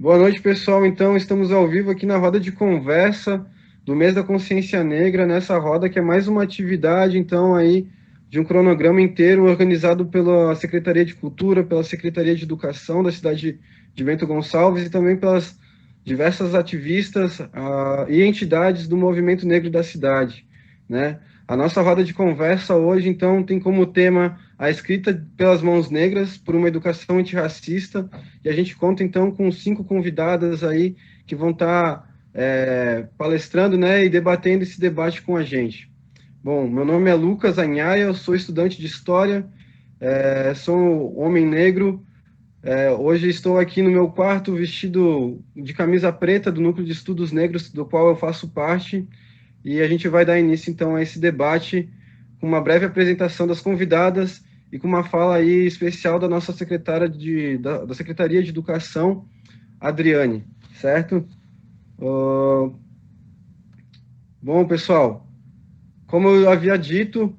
Boa noite, pessoal. Então, estamos ao vivo aqui na roda de conversa do mês da Consciência Negra, nessa roda que é mais uma atividade, então, aí, de um cronograma inteiro organizado pela Secretaria de Cultura, pela Secretaria de Educação da cidade de Bento Gonçalves e também pelas diversas ativistas e entidades do movimento negro da cidade, né? A nossa roda de conversa hoje, então, tem como tema a escrita pelas mãos negras por uma educação antirracista, e a gente conta, então, com 5 convidadas aí que vão estar palestrando, né, e debatendo esse debate com a gente. Bom, meu nome é Lucas Anhaia, eu sou estudante de História, sou homem negro. Hoje estou aqui no meu quarto vestido de camisa preta do Núcleo de Estudos Negros, do qual eu faço parte, e a gente vai dar início, então, a esse debate com uma breve apresentação das convidadas e com uma fala aí especial da nossa secretária da Secretaria de Educação, Adriane, certo? Uh, Bom, pessoal, como eu havia dito,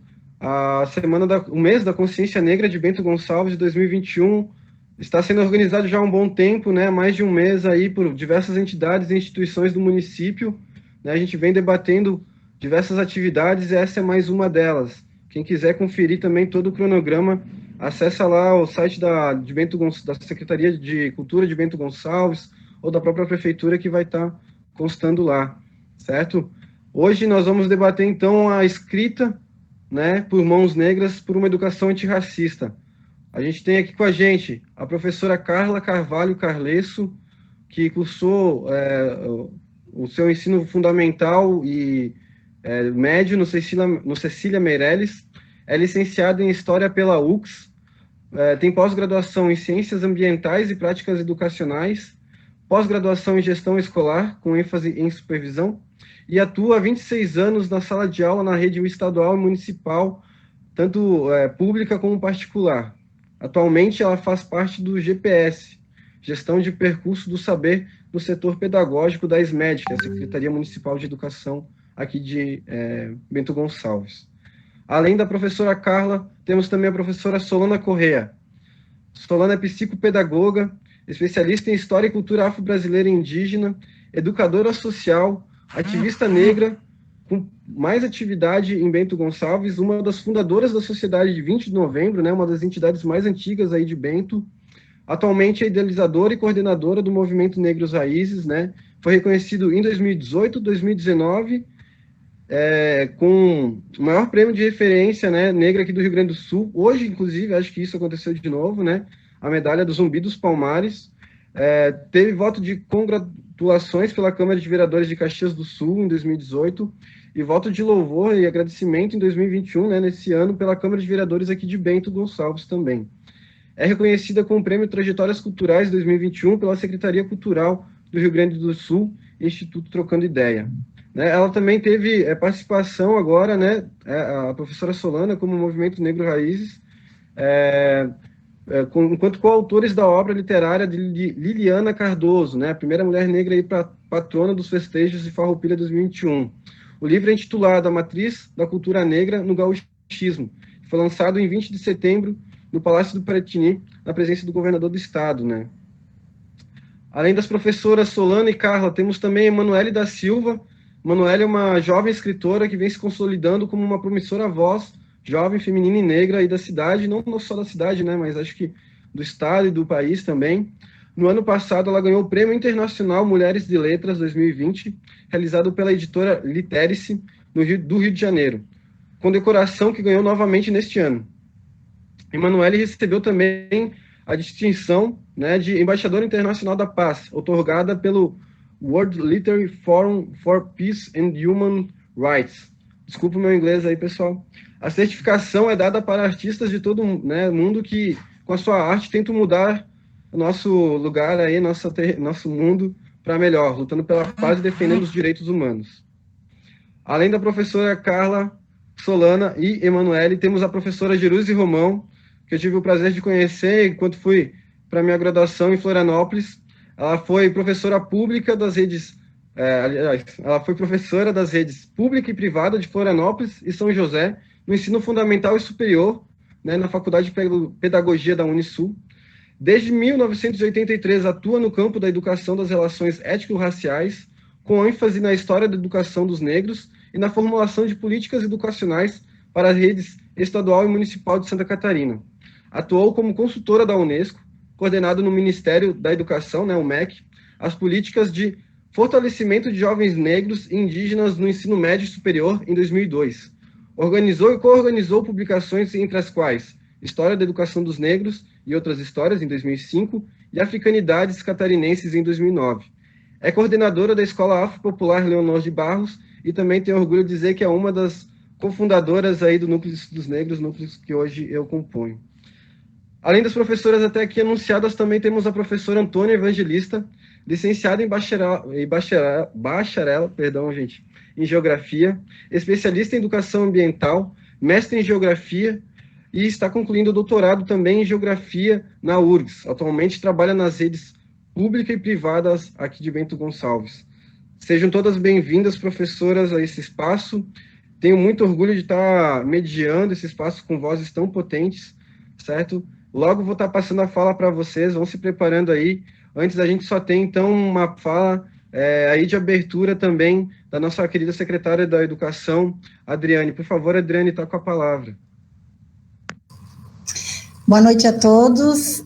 o mês da Consciência Negra de Bento Gonçalves de 2021 está sendo organizado já há um bom tempo, né? Mais de um mês aí por diversas entidades e instituições do município, né? A gente vem debatendo diversas atividades e essa é mais uma delas. Quem quiser conferir também todo o cronograma, acessa lá o site da Secretaria de Cultura de Bento Gonçalves ou da própria prefeitura que vai estar constando lá, certo? Hoje nós vamos debater, então, a escrita, né, por mãos negras por uma educação antirracista. A gente tem aqui com a gente a professora Carla Carvalho Carlesso, que cursou o seu ensino fundamental e médio no Cecília Meirelles, é licenciada em História pela UX, tem pós-graduação em Ciências Ambientais e Práticas Educacionais, pós-graduação em Gestão Escolar, com ênfase em supervisão, e atua há 26 anos na sala de aula na rede estadual e municipal, tanto pública como particular. Atualmente, ela faz parte do GPS, Gestão de Percurso do Saber no setor pedagógico da SMED, que é a Secretaria Municipal de Educação aqui de Bento Gonçalves. Além da professora Carla, temos também a professora Solana Correa. Solana é psicopedagoga, especialista em História e Cultura Afro-Brasileira e Indígena, educadora social, ativista negra, com mais atividade em Bento Gonçalves, uma das fundadoras da Sociedade de 20 de Novembro, né, uma das entidades mais antigas aí de Bento. Atualmente é idealizadora e coordenadora do Movimento Negros Raízes, né? Foi reconhecido em 2018, 2019, com o maior prêmio de referência, né, negra aqui do Rio Grande do Sul. Hoje, inclusive, acho que isso aconteceu de novo, né? A medalha do Zumbi dos Palmares. Teve voto de congratulações pela Câmara de Vereadores de Caxias do Sul em 2018 e voto de louvor e agradecimento em 2021, né, nesse ano, pela Câmara de Vereadores aqui de Bento Gonçalves também. É reconhecida com o Prêmio Trajetórias Culturais 2021 pela Secretaria Cultural do Rio Grande do Sul e Instituto Trocando Ideia. Né, ela também teve participação agora, né, a professora Solana, como Movimento Negro Raízes, enquanto coautores da obra literária de Liliana Cardoso, né, a primeira mulher negra aí patrona dos festejos de Farroupilha 2021. O livro é intitulado A Matriz da Cultura Negra no Gauchismo. Foi lançado em 20 de setembro no Palácio do Piratini, na presença do governador do estado, né. Além das professoras Solana e Carla, temos também Emanuele da Silva. Emanuele é uma jovem escritora que vem se consolidando como uma promissora voz jovem, feminina e negra aí da cidade, não só da cidade, né, mas acho que do estado e do país também. No ano passado, ela ganhou o Prêmio Internacional Mulheres de Letras 2020, realizado pela editora Literice, do Rio de Janeiro, com decoração que ganhou novamente neste ano. Emanuele recebeu também a distinção, né, de Embaixadora Internacional da Paz, otorgada pelo World Literary Forum for Peace and Human Rights. Desculpa o meu inglês aí, pessoal. A certificação é dada para artistas de todo, né, mundo que, com a sua arte, tentam mudar o nosso lugar aí, nosso mundo para melhor, lutando pela paz e defendendo os direitos humanos. Além da professora Carla Solana e Emanuele, temos a professora Jerusi Romão, que eu tive o prazer de conhecer enquanto fui para minha graduação em Florianópolis. Ela foi professora pública das redes, ela foi professora das redes pública e privada de Florianópolis e São José, no ensino fundamental e superior, né, na Faculdade de Pedagogia da Unisul. Desde 1983 atua no campo da educação das relações étnico-raciais, com ênfase na história da educação dos negros e na formulação de políticas educacionais para as redes estadual e municipal de Santa Catarina. Atuou como consultora da Unesco, coordenado no Ministério da Educação, o MEC, as políticas de fortalecimento de jovens negros e indígenas no ensino médio e superior em 2002. Organizou e co-organizou publicações entre as quais História da Educação dos Negros e Outras Histórias, em 2005, e Africanidades Catarinenses, em 2009. É coordenadora da Escola Afro-Popular Leonor de Barros e também tenho orgulho de dizer que é uma das cofundadoras aí do Núcleo dos Negros, núcleos que hoje eu componho. Além das professoras até aqui anunciadas, também temos a professora Antônia Evangelista, licenciada em bacharel, em Geografia, especialista em Educação Ambiental, mestre em Geografia e está concluindo o doutorado também em Geografia na URGS. Atualmente trabalha nas redes públicas e privadas aqui de Bento Gonçalves. Sejam todas bem-vindas, professoras, a esse espaço. Tenho muito orgulho de estar mediando esse espaço com vozes tão potentes, certo? Logo vou estar passando a fala para vocês, vão se preparando aí. Antes a gente só tem, então, uma fala aí de abertura também da nossa querida secretária da Educação, Adriane. Por favor, Adriane, está com a palavra. Boa noite a todos.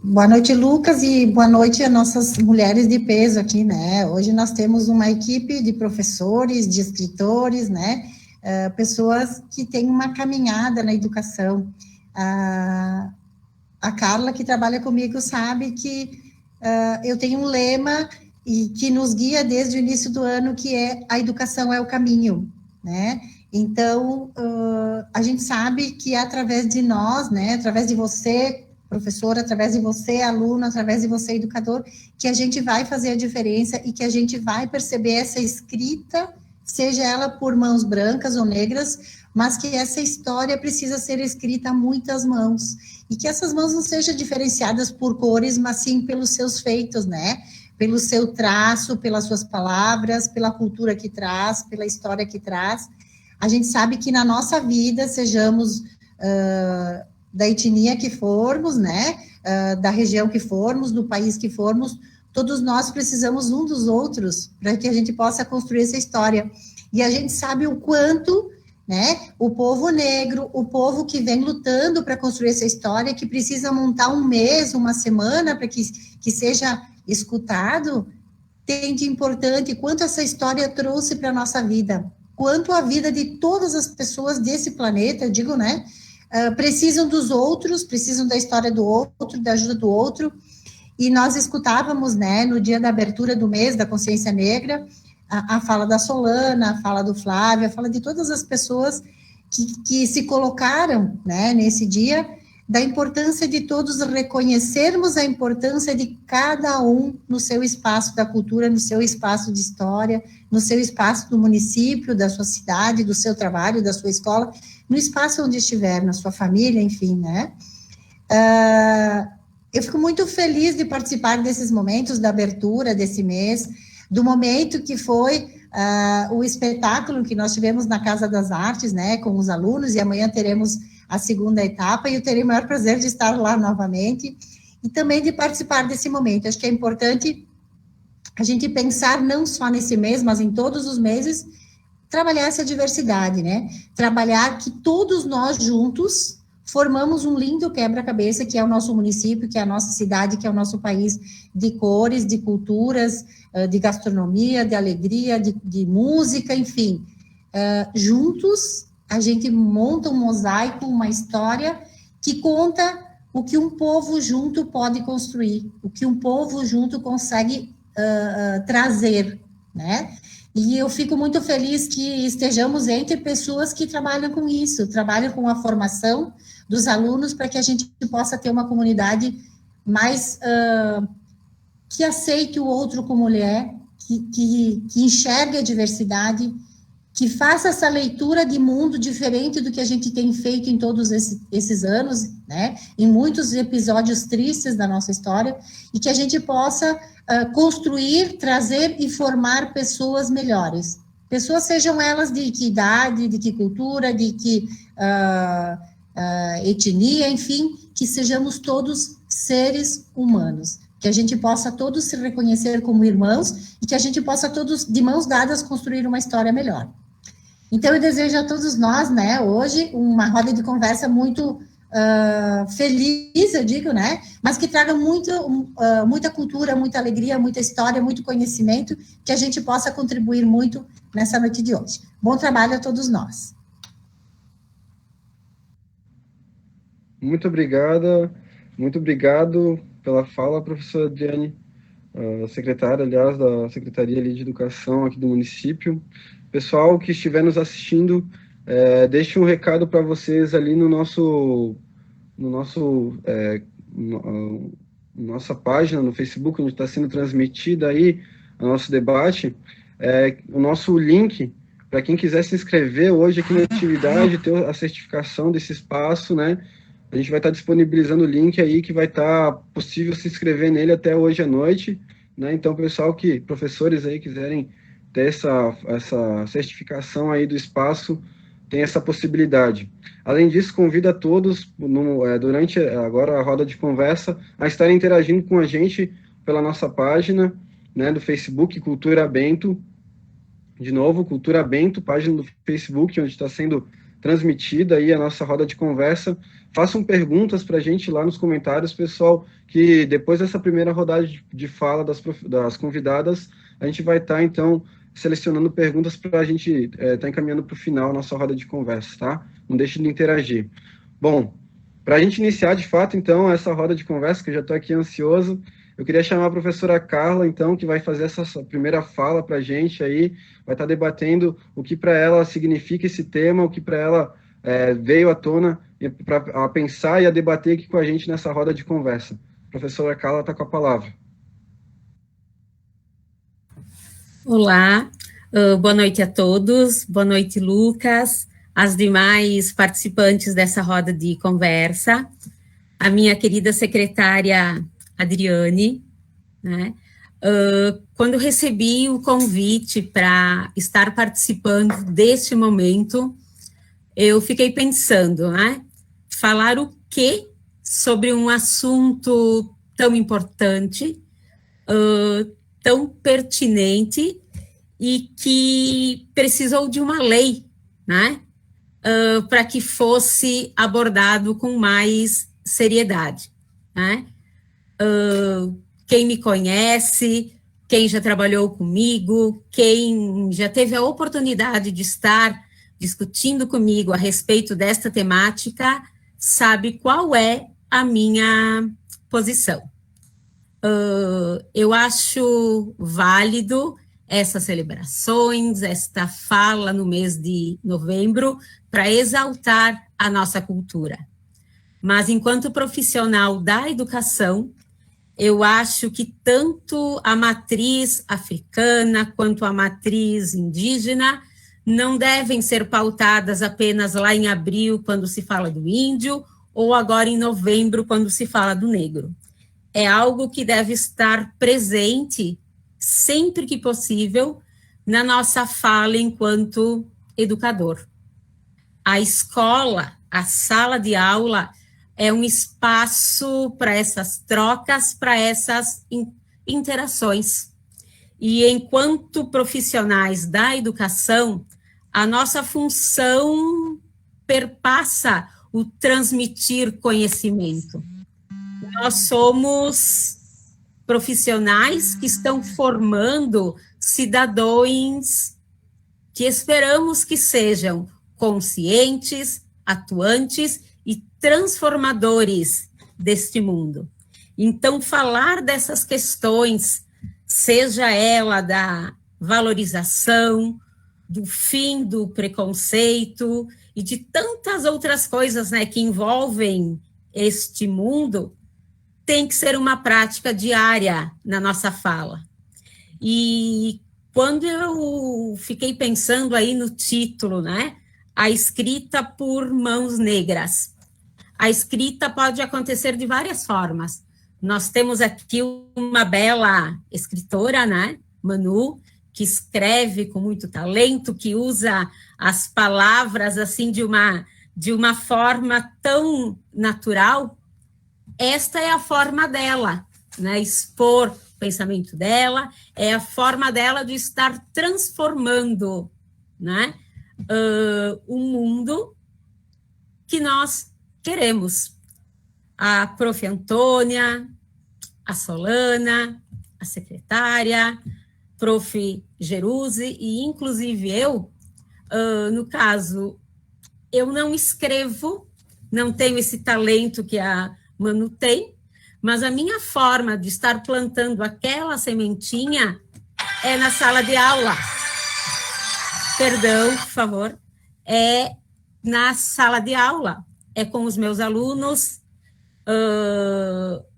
Boa noite, Lucas, e boa noite a nossas mulheres de peso aqui, né? Hoje nós temos uma equipe de professores, de escritores, né? Pessoas que têm uma caminhada na educação. A Carla, que trabalha comigo, sabe que eu tenho um lema e que nos guia desde o início do ano, que é a educação é o caminho, né? Então, a gente sabe que é através de nós, né, através de você, professor, através de você, aluno, através de você, educador, que a gente vai fazer a diferença e que a gente vai perceber essa escrita, seja ela por mãos brancas ou negras, mas que essa história precisa ser escrita a muitas mãos, e que essas mãos não sejam diferenciadas por cores, mas sim pelos seus feitos, né, pelo seu traço, pelas suas palavras, pela cultura que traz, pela história que traz. A gente sabe que na nossa vida, sejamos da etnia que formos, né, da região que formos, do país que formos, todos nós precisamos um dos outros para que a gente possa construir essa história. E a gente sabe o quanto, né, o povo negro, o povo que vem lutando para construir essa história, que precisa montar um mês, uma semana para que seja escutado, tem de importante, quanto essa história trouxe para a nossa vida, quanto a vida de todas as pessoas desse planeta, eu digo, né, precisam dos outros, precisam da história do outro, da ajuda do outro. E nós escutávamos, né, no dia da abertura do mês da consciência negra, a fala da Solana, a fala do Flávio, a fala de todas as pessoas que se colocaram, né, nesse dia, da importância de todos reconhecermos a importância de cada um no seu espaço da cultura, no seu espaço de história, no seu espaço do município, da sua cidade, do seu trabalho, da sua escola, no espaço onde estiver, na sua família, enfim, né? Eu fico muito feliz de participar desses momentos da abertura desse mês, do momento que foi o espetáculo que nós tivemos na Casa das Artes, né, com os alunos, e amanhã teremos a segunda etapa, e eu terei o maior prazer de estar lá novamente, e também de participar desse momento. Acho que é importante a gente pensar não só nesse mês, mas em todos os meses, trabalhar essa diversidade, né? Trabalhar que todos nós juntos formamos um lindo quebra-cabeça, que é o nosso município, que é a nossa cidade, que é o nosso país, de cores, de culturas, de gastronomia, de alegria, de música, enfim. Juntos, a gente monta um mosaico, uma história que conta o que um povo junto pode construir, o que um povo junto consegue trazer, né? E eu fico muito feliz que estejamos entre pessoas que trabalham com isso, trabalham com a formação dos alunos para que a gente possa ter uma comunidade mais que aceite o outro como ele é, que enxergue a diversidade, que faça essa leitura de mundo diferente do que a gente tem feito em todos esses anos, né, em muitos episódios tristes da nossa história, e que a gente possa construir, trazer e formar pessoas melhores. Pessoas, sejam elas de que idade, de que cultura, de que etnia, enfim, que sejamos todos seres humanos, que a gente possa todos se reconhecer como irmãos e que a gente possa todos, de mãos dadas, construir uma história melhor. Então, eu desejo a todos nós, né, hoje, uma roda de conversa muito feliz, eu digo, né, mas que traga muita cultura, muita alegria, muita história, muito conhecimento, que a gente possa contribuir muito nessa noite de hoje. Bom trabalho a todos nós. Muito obrigado pela fala, professora Adriane, secretária, aliás, da Secretaria de Educação aqui do município. Pessoal que estiver nos assistindo, deixe um recado para vocês ali no nossa página no Facebook, onde está sendo transmitida aí o nosso debate, o nosso link para quem quiser se inscrever hoje aqui na atividade, ter a certificação desse espaço, né? A gente vai estar disponibilizando o link aí que vai estar possível se inscrever nele até hoje à noite, né? Então, professores aí quiserem ter essa certificação aí do espaço, tem essa possibilidade. Além disso, convido a todos, durante agora a roda de conversa, a estarem interagindo com a gente pela nossa página, né, do Facebook, Cultura Bento. De novo, Cultura Bento, página do Facebook, onde está sendo transmitida aí a nossa roda de conversa. Façam perguntas para a gente lá nos comentários, pessoal, que depois dessa primeira rodada de fala das convidadas, a gente vai estar, então, selecionando perguntas para a gente estar encaminhando para o final a nossa roda de conversa, tá? Não deixe de interagir. Bom, para a gente iniciar, de fato, então, essa roda de conversa, que eu já estou aqui ansioso, eu queria chamar a professora Carla, então, que vai fazer essa primeira fala para a gente aí, vai estar debatendo o que para ela significa esse tema, o que para ela veio à tona para pensar e a debater aqui com a gente nessa roda de conversa. A professora Carla está com a palavra. Olá, boa noite a todos, boa noite, Lucas, as demais participantes dessa roda de conversa, a minha querida secretária Adriane, né? Quando recebi o convite para estar participando deste momento, eu fiquei pensando, né? Falar o quê sobre um assunto tão importante, tão pertinente e que precisou de uma lei, né? Para que fosse abordado com mais seriedade, né? Quem me conhece, quem já trabalhou comigo, quem já teve a oportunidade de estar discutindo comigo a respeito desta temática, sabe qual é a minha posição. Eu acho válido essas celebrações, esta fala no mês de novembro, para exaltar a nossa cultura. Mas, enquanto profissional da educação, eu acho que tanto a matriz africana quanto a matriz indígena não devem ser pautadas apenas lá em abril, quando se fala do índio, ou agora em novembro, quando se fala do negro. É algo que deve estar presente, sempre que possível, na nossa fala enquanto educador. A escola, a sala de aula, é um espaço para essas trocas, para essas interações. E enquanto profissionais da educação, a nossa função perpassa o transmitir conhecimento. Nós somos profissionais que estão formando cidadãos que esperamos que sejam conscientes, atuantes e transformadores deste mundo. Então, falar dessas questões, seja ela da valorização, do fim do preconceito e de tantas outras coisas, né, que envolvem este mundo, tem que ser uma prática diária na nossa fala. E quando eu fiquei pensando aí no título, né, a escrita por mãos negras. A escrita pode acontecer de várias formas. Nós temos aqui uma bela escritora, né, Manu, que escreve com muito talento, que usa as palavras assim de uma de uma forma tão natural, esta é a forma dela, né? Expor o pensamento dela, é a forma dela de estar transformando, né? O mundo que nós queremos. A Prof. Antônia, a Solana, a secretária, Prof. Geruse, e inclusive eu, no caso, eu não escrevo, não tenho esse talento que a Manu tem, mas a minha forma de estar plantando aquela sementinha é na sala de aula. Perdão, por favor. É na sala de aula, é com os meus alunos,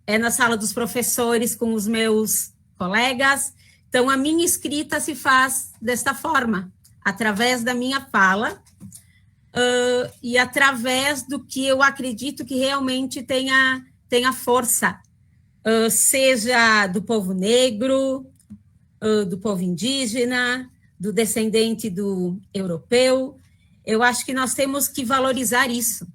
é na sala dos professores com os meus colegas. Então, a minha escrita se faz desta forma, através da minha fala, e através do que eu acredito que realmente tenha força, seja do povo negro, do povo indígena, do descendente do europeu. Eu acho que nós temos que valorizar isso,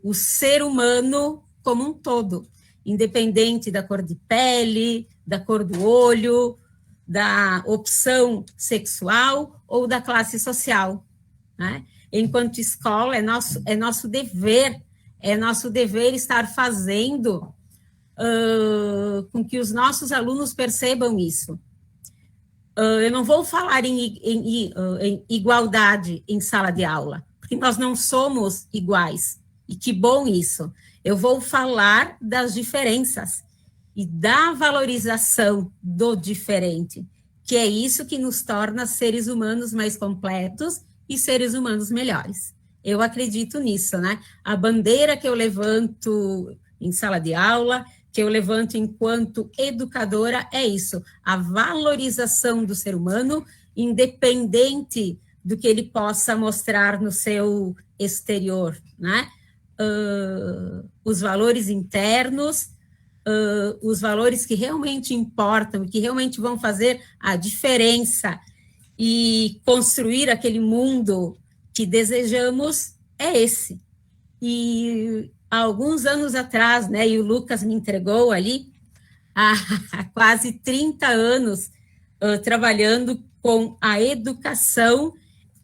o ser humano como um todo, independente da cor de pele, da cor do olho, da opção sexual ou da classe social, né? Enquanto escola, é nosso dever estar fazendo com que os nossos alunos percebam isso. Eu não vou falar em igualdade em sala de aula, porque nós não somos iguais, e que bom isso. Eu vou falar das diferenças e da valorização do diferente, que é isso que nos torna seres humanos mais completos e seres humanos melhores. Eu acredito nisso, né? A bandeira que eu levanto em sala de aula, que eu levanto enquanto educadora, é isso, a valorização do ser humano, independente do que ele possa mostrar no seu exterior, né? Os valores internos, os valores que realmente importam, que realmente vão fazer a diferença e construir aquele mundo que desejamos, é esse. E há alguns anos atrás, né, e o Lucas me entregou ali, há quase 30 anos, trabalhando com a educação,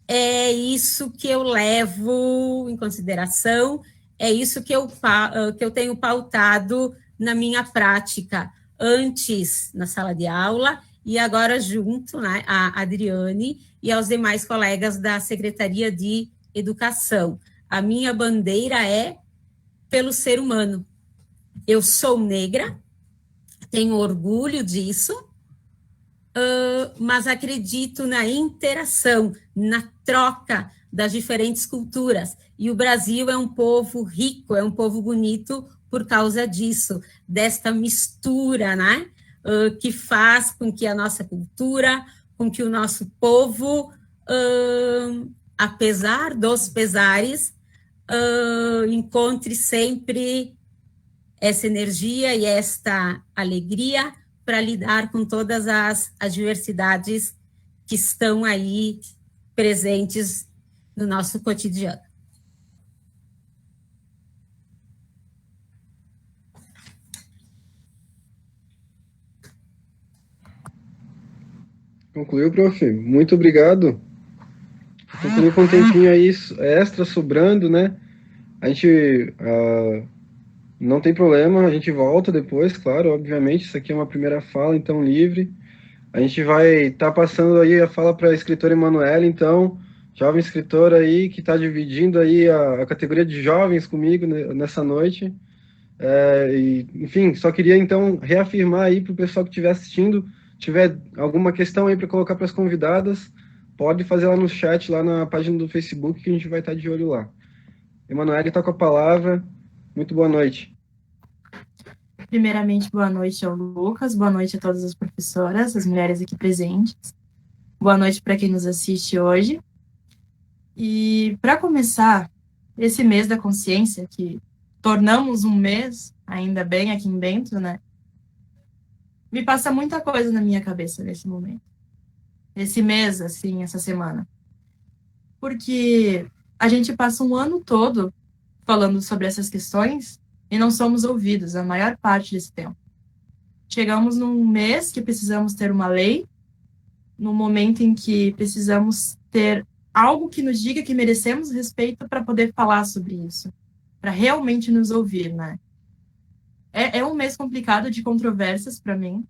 é isso que eu levo em consideração, é isso que eu tenho pautado na minha prática, antes na sala de aula, e agora junto, né, a Adriane e aos demais colegas da Secretaria de Educação. A minha bandeira é pelo ser humano. Eu sou negra, tenho orgulho disso, mas acredito na interação, na troca das diferentes culturas. E o Brasil é um povo rico, é um povo bonito por causa disso, desta mistura, né? Que faz com que a nossa cultura, com que o nosso povo, apesar dos pesares, encontre sempre essa energia e esta alegria para lidar com todas as adversidades que estão aí presentes no nosso cotidiano. Concluiu, prof. Muito obrigado. Concluiu com um tempinho aí extra sobrando, né? A gente não tem problema, a gente volta depois, claro, obviamente. Isso aqui é uma primeira fala, então livre. A gente vai estar passando aí a fala para a escritora Emanuela, então, jovem escritora aí, que está dividindo aí a categoria de jovens comigo nessa noite. Enfim, só queria então reafirmar aí para o pessoal que estiver assistindo, tiver alguma questão aí para colocar para as convidadas, pode fazer lá no chat, lá na página do Facebook, que a gente vai estar de olho lá. Emanuela está com a palavra. Muito boa noite. Primeiramente, boa noite ao Lucas, boa noite a todas as professoras, as mulheres aqui presentes. Boa noite para quem nos assiste hoje. E para começar, esse mês da consciência, que tornamos um mês, ainda bem aqui dentro, né? Me passa muita coisa na minha cabeça nesse momento. Esse mês, assim, essa semana. Porque a gente passa um ano todo falando sobre essas questões e não somos ouvidos a maior parte desse tempo. Chegamos num mês que precisamos ter uma lei, no momento em que precisamos ter algo que nos diga que merecemos respeito para poder falar sobre isso, para realmente nos ouvir, né? É um mês complicado de controvérsias para mim,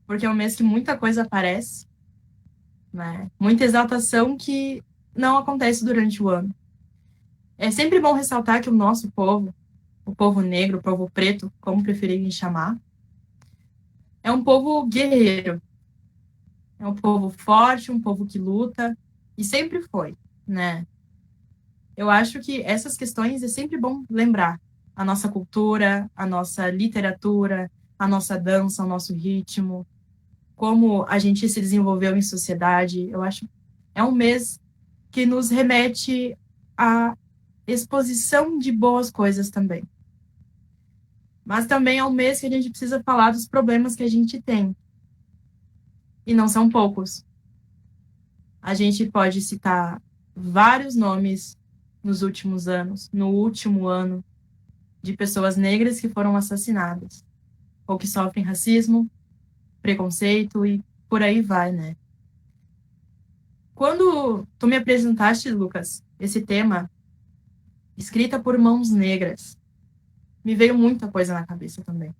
porque é um mês que muita coisa aparece, né? Muita exaltação que não acontece durante o ano. É sempre bom ressaltar que o nosso povo, o povo negro, o povo preto, como preferirem chamar, é um povo guerreiro. É um povo forte, um povo que luta, e sempre foi, né? Eu acho que essas questões é sempre bom lembrar. A nossa cultura, a nossa literatura, a nossa dança, o nosso ritmo, como a gente se desenvolveu em sociedade. Eu acho é um mês que nos remete à exposição de boas coisas também. Mas também é um mês que a gente precisa falar dos problemas que a gente tem. E não são poucos. A gente pode citar vários nomes nos últimos anos, no último ano, de pessoas negras que foram assassinadas, ou que sofrem racismo, preconceito e por aí vai, né? Quando tu me apresentaste, Lucas, esse tema, escrita por mãos negras, me veio muita coisa na cabeça também.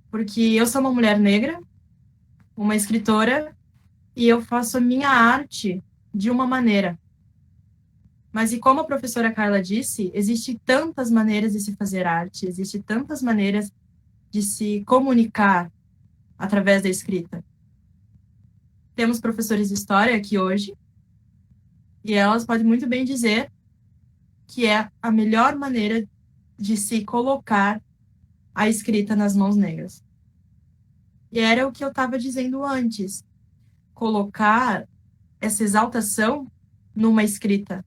Porque eu sou uma mulher negra, uma escritora, e eu faço a minha arte de uma maneira. Mas e como a professora Carla disse, existem tantas maneiras de se fazer arte, existem tantas maneiras de se comunicar através da escrita. Temos professores de história aqui hoje, e elas podem muito bem dizer que é a melhor maneira de se colocar a escrita nas mãos negras. E era o que eu estava dizendo antes. Colocar essa exaltação numa escrita.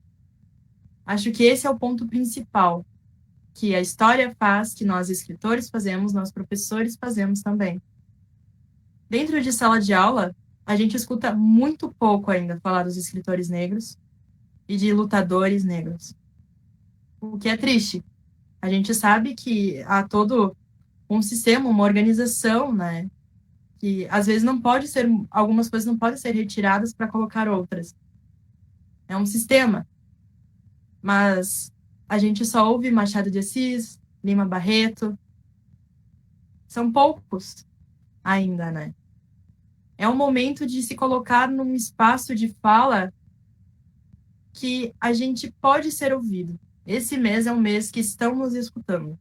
Acho que esse é o ponto principal que a história faz, que nós escritores fazemos, nós professores fazemos também. Dentro de sala de aula, a gente escuta muito pouco ainda falar dos escritores negros e de lutadores negros. O que é triste. A gente sabe que há todo um sistema, uma organização, né? Que às vezes não pode ser, algumas coisas não podem ser retiradas para colocar outras. É um sistema. Mas a gente só ouve Machado de Assis, Lima Barreto. São poucos ainda, né? É um momento de se colocar num espaço de fala que a gente pode ser ouvido. Esse mês é um mês que estão nos escutando.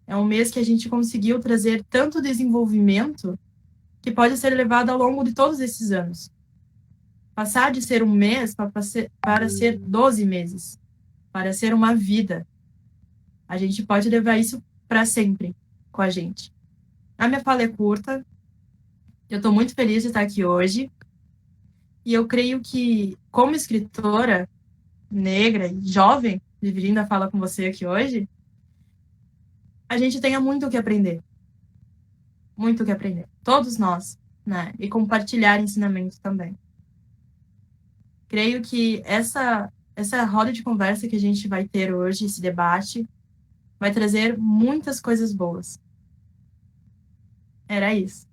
É um mês que a gente conseguiu trazer tanto desenvolvimento que pode ser levado ao longo de todos esses anos. Passar de ser um mês para ser 12 meses, para ser uma vida. A gente pode levar isso para sempre com a gente. A minha fala é curta, eu estou muito feliz de estar aqui hoje, e eu creio que, como escritora negra e jovem, dividindo a fala com você aqui hoje, a gente tenha muito o que aprender. Muito o que aprender. Todos nós, né? E compartilhar ensinamentos também. Creio que essa roda de conversa que a gente vai ter hoje, esse debate, vai trazer muitas coisas boas. Era isso.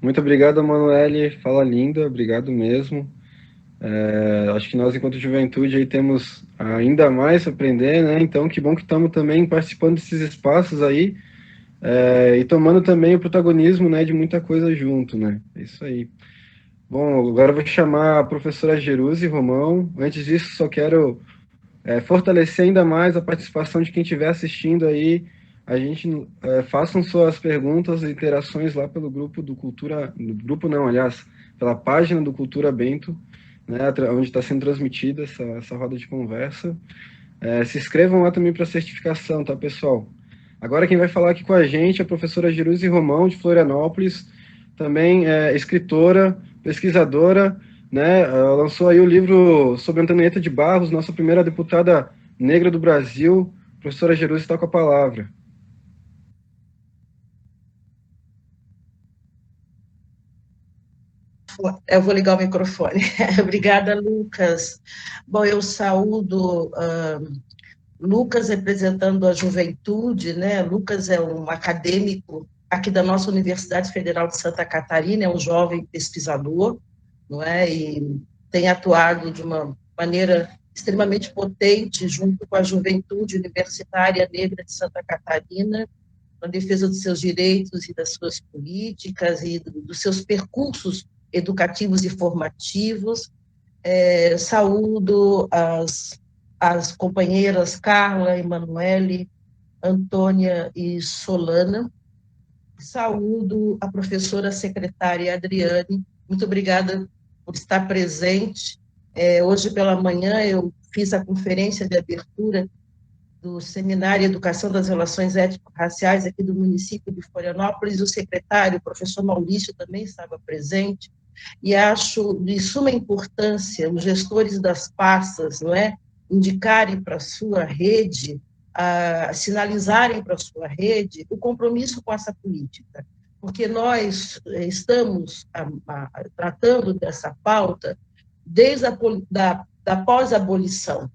Muito obrigado, Manoele. Fala linda, obrigado mesmo. Acho que nós, enquanto juventude, aí temos ainda mais a aprender, né? Então, que bom que estamos também participando desses espaços aí e tomando também o protagonismo, né, de muita coisa junto, né? É isso aí. Bom, agora eu vou chamar a professora Jerusi Romão. Antes disso, só quero fortalecer ainda mais a participação de quem estiver assistindo aí. A gente façam suas perguntas e interações lá pelo grupo do Cultura... Grupo não, aliás, pela página do Cultura Bento, né, onde está sendo transmitida essa roda de conversa. Se inscrevam lá também para certificação, tá, pessoal? Agora quem vai falar aqui com a gente é a professora Jerusi Romão, de Florianópolis, também escritora, pesquisadora, né, lançou aí o livro sobre Antonieta de Barros, nossa primeira deputada negra do Brasil. Professora Jerusi está com a palavra. Eu vou ligar o microfone. Obrigada, Lucas. Bom, eu saúdo Lucas representando a juventude, né? Lucas é um acadêmico aqui da nossa Universidade Federal de Santa Catarina, é um jovem pesquisador, não é? E tem atuado de uma maneira extremamente potente junto com a juventude universitária negra de Santa Catarina, na defesa dos seus direitos e das suas políticas e dos seus percursos educativos e formativos. Saúdo as companheiras Carla, Emanuele, Antônia e Solana. Saúdo a professora secretária Adriane. Muito obrigada por estar presente. Hoje pela manhã eu fiz a conferência de abertura do Seminário Educação das Relações Étnico-Raciais aqui do município de Florianópolis. O secretário, o professor Maurício, também estava presente, e acho de suma importância os gestores das pastas, não é, indicarem para a sua rede, sinalizarem para a sua rede o compromisso com essa política, porque nós estamos tratando dessa pauta desde da pós-abolição,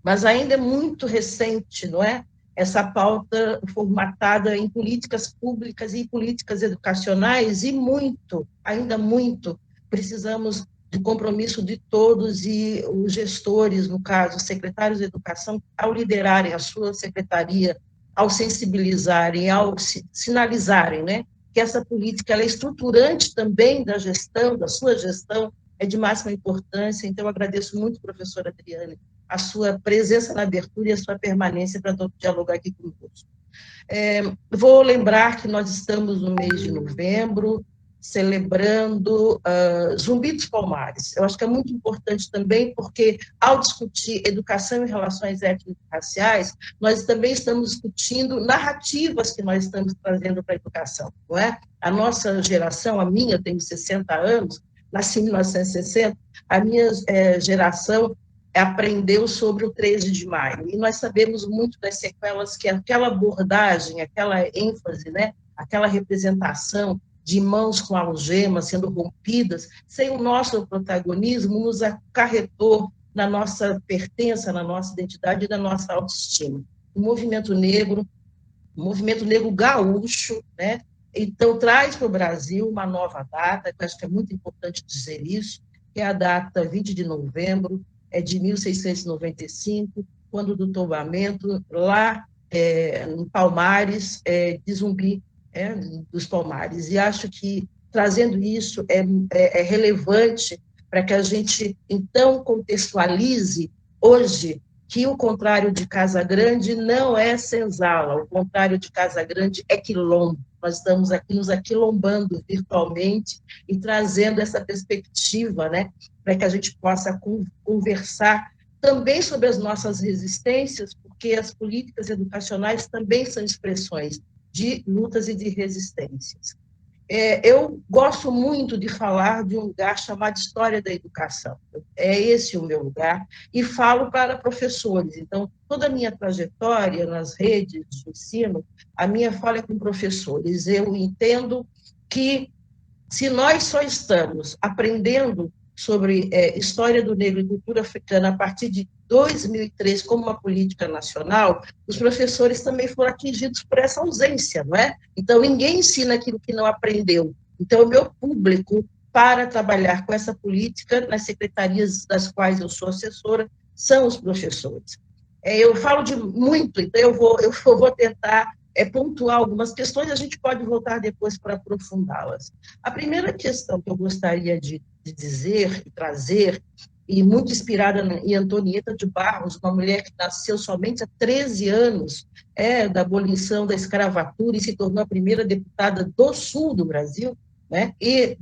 mas ainda é muito recente, não é? Essa pauta formatada em políticas públicas e políticas educacionais, e ainda muito, precisamos de compromisso de todos, e os gestores, no caso, os secretários de educação, ao liderarem a sua secretaria, ao sensibilizarem, ao sinalizarem, né, que essa política ela é estruturante também da gestão, da sua gestão, é de máxima importância. Então, eu agradeço muito, professora Adriane, a sua presença na abertura e a sua permanência para dialogar aqui conosco. Vou lembrar que nós estamos no mês de novembro, celebrando Zumbi dos Palmares. Eu acho que é muito importante também, porque, ao discutir educação e relações étnico-raciais, nós também estamos discutindo narrativas que nós estamos trazendo para a educação, não é? A nossa geração, a minha, eu tenho 60 anos, nasci em 1960, a minha geração aprendeu sobre o 13 de maio, e nós sabemos muito das sequelas que aquela abordagem, aquela ênfase, né, aquela representação de mãos com algemas sendo rompidas, sem o nosso protagonismo, nos acarretou na nossa pertença, na nossa identidade e na nossa autoestima. O movimento negro gaúcho, né, então traz para o Brasil uma nova data, que eu acho que é muito importante dizer isso, que é a data 20 de novembro, de 1695, quando do tombamento, lá em Palmares, de Zumbi dos Palmares. E acho que, trazendo isso, é relevante para que a gente, então, contextualize hoje que o contrário de Casa Grande não é senzala, o contrário de Casa Grande é quilombo. Nós estamos aqui nos aquilombando virtualmente e trazendo essa perspectiva, né, para que a gente possa conversar também sobre as nossas resistências, porque as políticas educacionais também são expressões de lutas e de resistências. Eu gosto muito de falar de um lugar chamado História da Educação. É esse o meu lugar, e falo para professores. Então, toda a minha trajetória nas redes de ensino, a minha fala é com professores. Eu entendo que, se nós só estamos aprendendo sobre história do negro e cultura africana a partir de 2003 como uma política nacional, os professores também foram atingidos por essa ausência, não é? Então, ninguém ensina aquilo que não aprendeu. Então, o meu público para trabalhar com essa política nas secretarias das quais eu sou assessora são os professores. Eu falo de muito, então eu vou tentar pontuar algumas questões, a gente pode voltar depois para aprofundá-las. A primeira questão que eu gostaria de dizer e trazer, e muito inspirada em Antonieta de Barros, uma mulher que nasceu somente há 13 anos da abolição da escravatura e se tornou a primeira deputada do sul do Brasil, né, e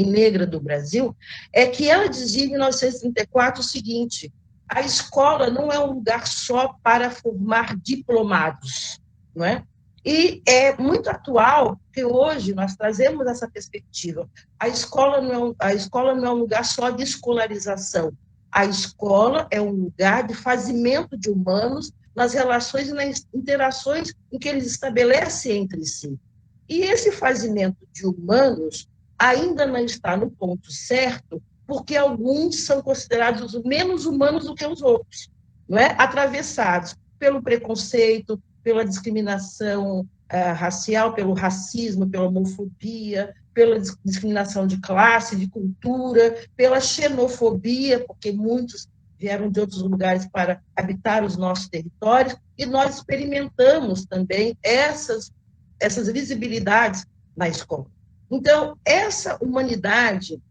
negra do Brasil, é que ela dizia em 1934 o seguinte: a escola não é um lugar só para formar diplomados, não é? E é muito atual, porque hoje nós trazemos essa perspectiva. A escola não é um lugar só de escolarização. A escola é um lugar de fazimento de humanos nas relações e nas interações em que eles estabelecem entre si. E esse fazimento de humanos ainda não está no ponto certo, porque alguns são considerados menos humanos do que os outros, não é? Atravessados pelo preconceito, pela discriminação racial, pelo racismo, pela homofobia, pela discriminação de classe, de cultura, pela xenofobia, porque muitos vieram de outros lugares para habitar os nossos territórios, e nós experimentamos também essas visibilidades na escola. Então, essa humanidade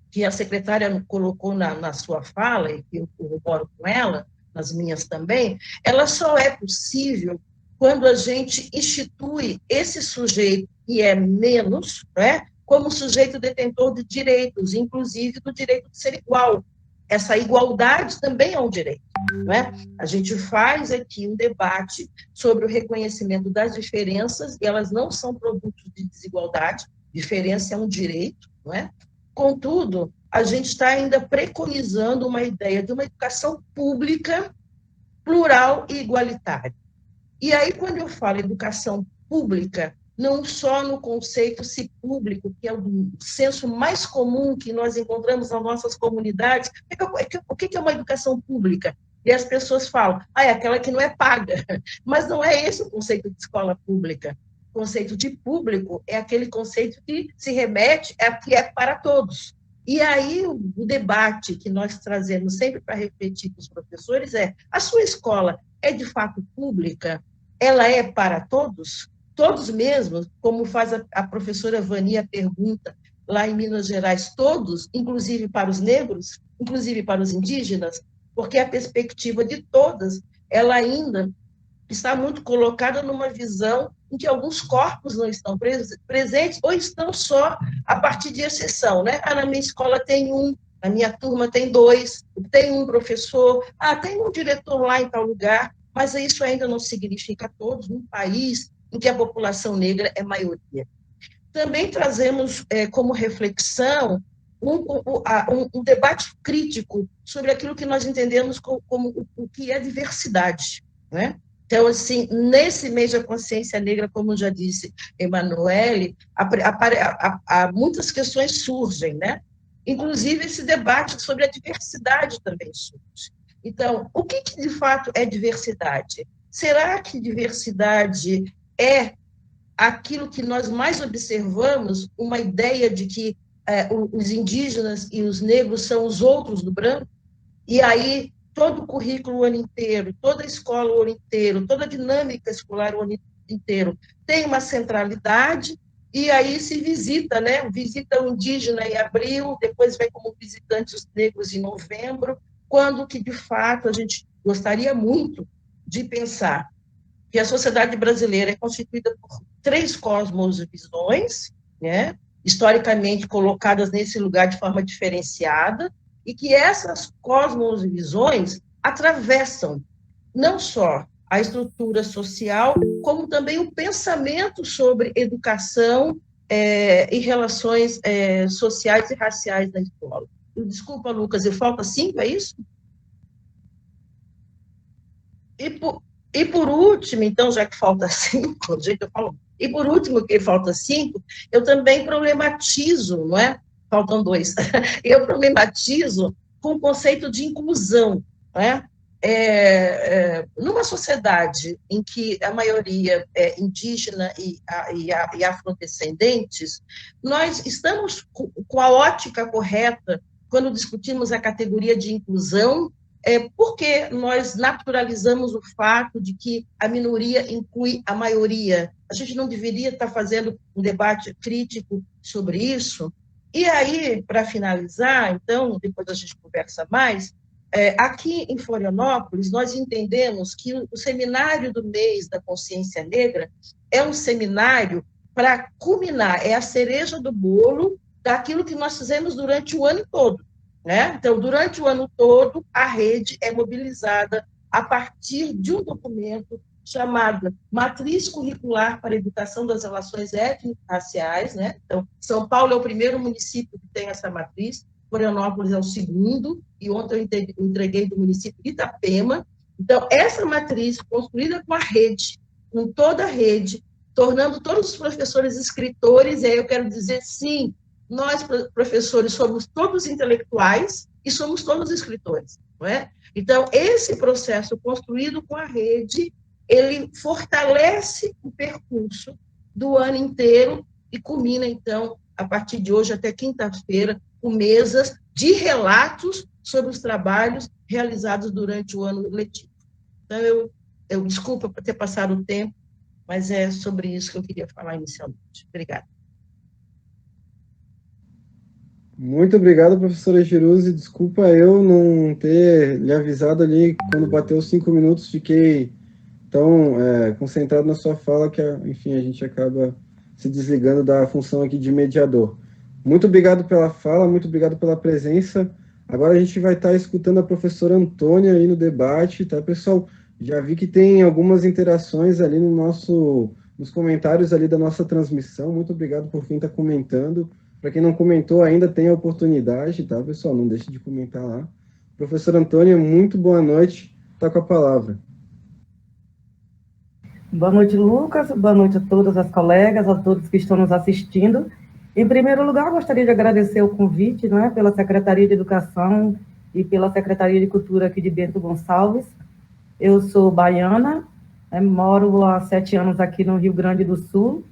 que a secretária colocou na sua fala, e que eu corroboro com ela, nas minhas também, ela só é possível quando a gente institui esse sujeito que é menos, né, como sujeito detentor de direitos, inclusive do direito de ser igual. Essa igualdade também é um direito. Né? A gente faz aqui um debate sobre o reconhecimento das diferenças, e elas não são produtos de desigualdade, diferença é um direito, não é? Contudo, a gente está ainda preconizando uma ideia de uma educação pública, plural e igualitária. E aí, quando eu falo educação pública, não só no conceito se público, que é o senso mais comum que nós encontramos nas nossas comunidades, o que é uma educação pública? E as pessoas falam, é aquela que não é paga. Mas não é esse o conceito de escola pública. O conceito de público é aquele conceito que se remete a que é para todos. E aí o debate que nós trazemos sempre para refletir com os professores é: a sua escola é de fato pública? Ela é para todos? Todos mesmo, como faz a professora Vania pergunta lá em Minas Gerais, todos, inclusive para os negros, inclusive para os indígenas, porque a perspectiva de todas, ela ainda está muito colocada numa visão em que alguns corpos não estão presentes ou estão só a partir de exceção, né? Na minha escola tem um, na minha turma tem dois, tem um professor, tem um diretor lá em tal lugar, mas isso ainda não significa todos, num país em que a população negra é maioria. Também trazemos como reflexão um debate crítico sobre aquilo que nós entendemos como o que é diversidade, né? Então, assim, nesse mês da consciência negra, como já disse Emanuele, muitas questões surgem, né? Inclusive, esse debate sobre a diversidade também surge. Então, o que de fato é diversidade? Será que diversidade é aquilo que nós mais observamos, uma ideia de que os indígenas e os negros são os outros do branco? E aí, todo o currículo o ano inteiro, toda a escola o ano inteiro, toda a dinâmica escolar o ano inteiro tem uma centralidade, e aí se visita, né? Visita o indígena em abril, depois vem como visitante os negros em novembro, quando que, de fato, a gente gostaria muito de pensar que a sociedade brasileira é constituída por 3 cosmovisões, né? Historicamente colocadas nesse lugar de forma diferenciada, e que essas cosmovisões atravessam não só a estrutura social, como também o pensamento sobre educação e relações sociais e raciais na escola. Desculpa, Lucas, falta 5, é isso? E por último, então, já que falta 5, do jeito que eu falo, e por último, que falta 5, eu também problematizo, não é? Faltam 2. Eu problematizo com o conceito de inclusão, né? Numa sociedade em que a maioria é indígena e afrodescendentes, nós estamos com a ótica correta quando discutimos a categoria de inclusão, porque nós naturalizamos o fato de que a minoria inclui a maioria. A gente não deveria estar fazendo um debate crítico sobre isso. E aí, para finalizar, então, depois a gente conversa mais, aqui em Florianópolis, nós entendemos que o seminário do mês da consciência negra é um seminário para culminar, é a cereja do bolo daquilo que nós fizemos durante o ano todo, né? Então, durante o ano todo, a rede é mobilizada a partir de um documento chamado Matriz Curricular para a Educação das Relações Étnico-Raciais, né? Então, São Paulo é o primeiro município que tem essa matriz, Florianópolis é o segundo, e ontem eu entreguei do município de Itapema. Então, essa matriz, construída com a rede, com toda a rede, tornando todos os professores escritores, e aí eu quero dizer, sim, Nós, professores, somos todos intelectuais e somos todos escritores, não é? Então, esse processo construído com a rede, ele fortalece o percurso do ano inteiro e culmina, então, a partir de hoje até quinta-feira, com mesas de relatos sobre os trabalhos realizados durante o ano letivo. Então, eu desculpa por ter passado o tempo, mas é sobre isso que eu queria falar inicialmente. Obrigada. Muito obrigado, professora Jerusi. Desculpa eu não ter lhe avisado ali quando bateu os 5 minutos, fiquei tão concentrado na sua fala que, enfim, a gente acaba se desligando da função aqui de mediador. Muito obrigado pela fala, muito obrigado pela presença. Agora a gente vai estar escutando a professora Antônia aí no debate, tá, pessoal? Já vi que tem algumas interações ali nos comentários ali da nossa transmissão. Muito obrigado por quem está comentando. Para quem não comentou ainda, tem a oportunidade, tá, pessoal? Não deixe de comentar lá. Professora Antônia, muito boa noite. Está com a palavra. Boa noite, Lucas. Boa noite a todas as colegas, a todos que estão nos assistindo. Em primeiro lugar, gostaria de agradecer o convite, né, pela Secretaria de Educação e pela Secretaria de Cultura aqui de Bento Gonçalves. Eu sou baiana, moro há 7 anos aqui no Rio Grande do Sul,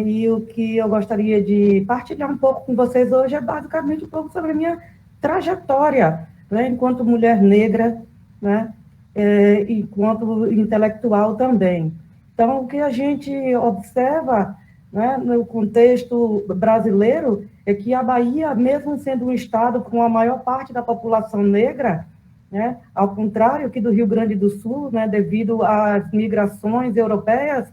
e o que eu gostaria de partilhar um pouco com vocês hoje é basicamente um pouco sobre a minha trajetória, né, enquanto mulher negra, né, enquanto intelectual também. Então, o que a gente observa, né, no contexto brasileiro é que a Bahia, mesmo sendo um estado com a maior parte da população negra, né, ao contrário que do Rio Grande do Sul, né, devido às migrações europeias,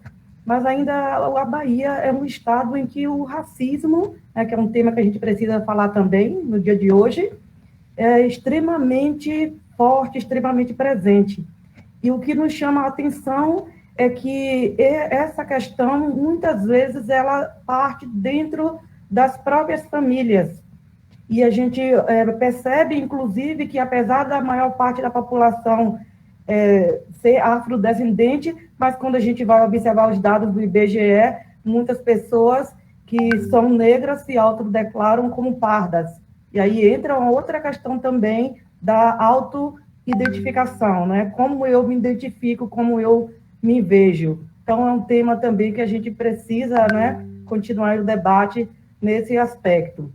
mas ainda a Bahia é um estado em que o racismo, né, que é um tema que a gente precisa falar também no dia de hoje, é extremamente forte, extremamente presente. E o que nos chama a atenção é que essa questão, muitas vezes, ela parte dentro das próprias famílias. E a gente percebe, inclusive, que apesar da maior parte da população ser afrodescendente, mas quando a gente vai observar os dados do IBGE, muitas pessoas que são negras se autodeclaram como pardas. E aí entra uma outra questão também da autoidentificação, né? Como eu me identifico, como eu me vejo. Então, é um tema também que a gente precisa, né, continuar o debate nesse aspecto.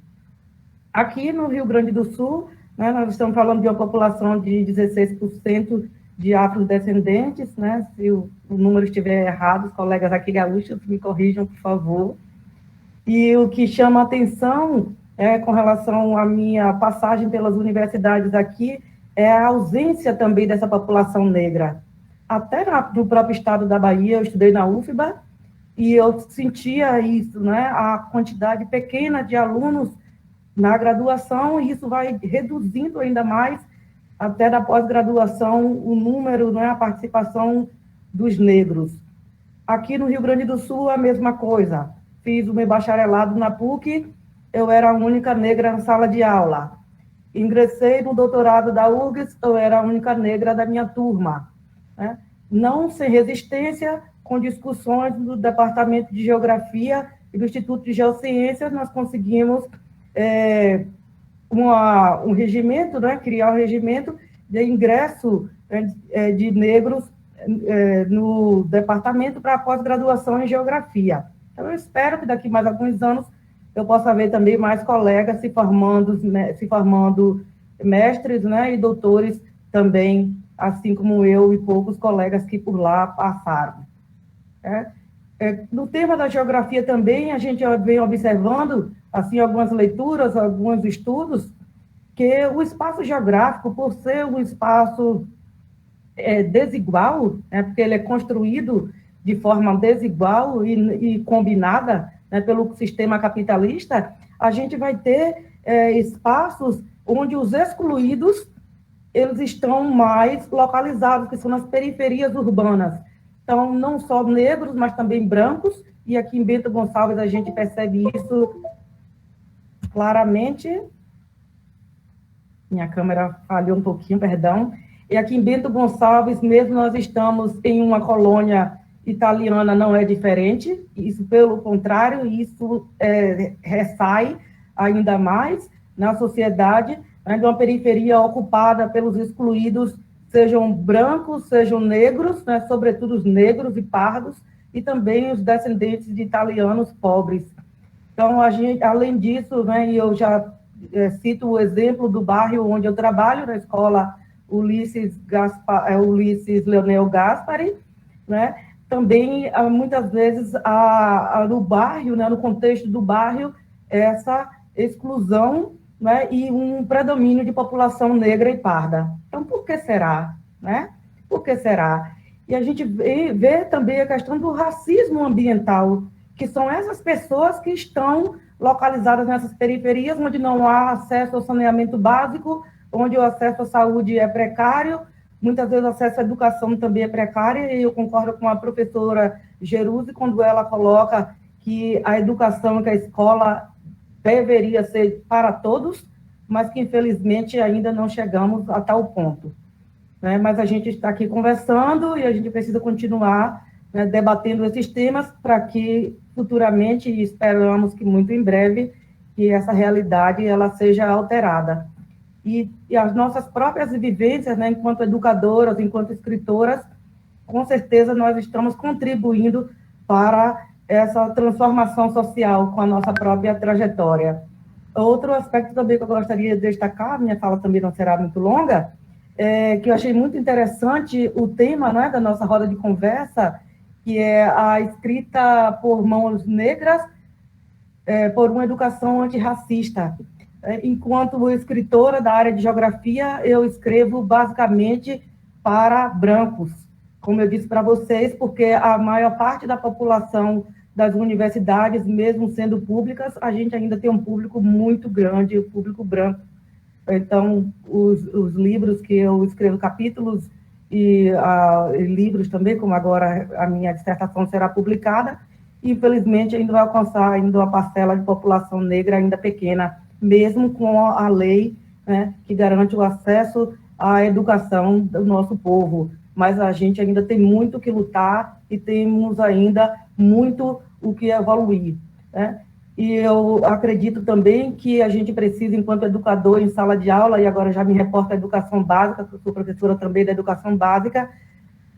Aqui no Rio Grande do Sul, né, nós estamos falando de uma população de 16% de afrodescendentes, né? Se o número estiver errado, os colegas aqui gaúchos me corrijam, por favor. E o que chama a atenção com relação à minha passagem pelas universidades aqui é a ausência também dessa população negra. Até no próprio estado da Bahia, eu estudei na UFBA, e eu sentia isso, né? A quantidade pequena de alunos na graduação, e isso vai reduzindo ainda mais, até da pós-graduação, o número, né, a participação dos negros. Aqui no Rio Grande do Sul, a mesma coisa. Fiz o meu bacharelado na PUC, eu era a única negra na sala de aula. Ingressei no doutorado da URGS, eu era a única negra da minha turma, né? Não sem resistência, com discussões do Departamento de Geografia e do Instituto de Geociências, nós conseguimos um regimento, né, criar um regimento de ingresso de negros no departamento para pós-graduação em Geografia. Então, eu espero que daqui mais alguns anos eu possa ver também mais colegas se formando mestres, né, e doutores também, assim como eu e poucos colegas que por lá passaram. No tema da geografia também, a gente vem observando, assim, algumas leituras, alguns estudos, que o espaço geográfico, por ser um espaço desigual, né, porque ele é construído de forma desigual e combinada, né, pelo sistema capitalista, a gente vai ter espaços onde os excluídos eles estão mais localizados, que são nas periferias urbanas. Então, não só negros, mas também brancos, e aqui em Bento Gonçalves a gente percebe isso claramente. Minha câmera falhou um pouquinho, perdão. E aqui em Bento Gonçalves, mesmo nós estamos em uma colônia italiana não é diferente, isso, pelo contrário, isso ressai ainda mais na sociedade, né, de uma periferia ocupada pelos excluídos, sejam brancos, sejam negros, né, sobretudo os negros e pardos, e também os descendentes de italianos pobres. Então, a gente, além disso, né, e eu já cito o exemplo do bairro onde eu trabalho, na escola Ulisses Leonel Gaspari, né, também, muitas vezes, no bairro, né, no contexto do bairro, essa exclusão, né, e um predomínio de população negra e parda. Então, por que será? Né? Por que será? E a gente vê também a questão do racismo ambiental, que são essas pessoas que estão localizadas nessas periferias, onde não há acesso ao saneamento básico, onde o acesso à saúde é precário, muitas vezes o acesso à educação também é precário, e eu concordo com a professora Geruse, quando ela coloca que a educação, que a escola deveria ser para todos, mas que, infelizmente, ainda não chegamos a tal ponto. Né? Mas a gente está aqui conversando e a gente precisa continuar, né, debatendo esses temas para que, futuramente, e esperamos que muito em breve, que essa realidade ela seja alterada. E as nossas próprias vivências, né, enquanto educadoras, enquanto escritoras, com certeza nós estamos contribuindo para essa transformação social com a nossa própria trajetória. Outro aspecto também que eu gostaria de destacar, minha fala também não será muito longa, que eu achei muito interessante o tema, né, da nossa roda de conversa, que é a escrita por mãos negras por uma educação antirracista. Enquanto escritora da área de geografia, eu escrevo basicamente para brancos, como eu disse para vocês, porque a maior parte da população das universidades, mesmo sendo públicas, a gente ainda tem um público muito grande, o público branco. Então, os livros que eu escrevo, capítulos e livros também, como agora a minha dissertação será publicada, infelizmente ainda vai alcançar ainda uma parcela de população negra ainda pequena, mesmo com a lei, né, que garante o acesso à educação do nosso povo. Mas a gente ainda tem muito que lutar e temos ainda muito o que evoluir, né? E eu acredito também que a gente precisa, enquanto educador em sala de aula, e agora já me reporto à educação básica, porque eu sou professora também da educação básica,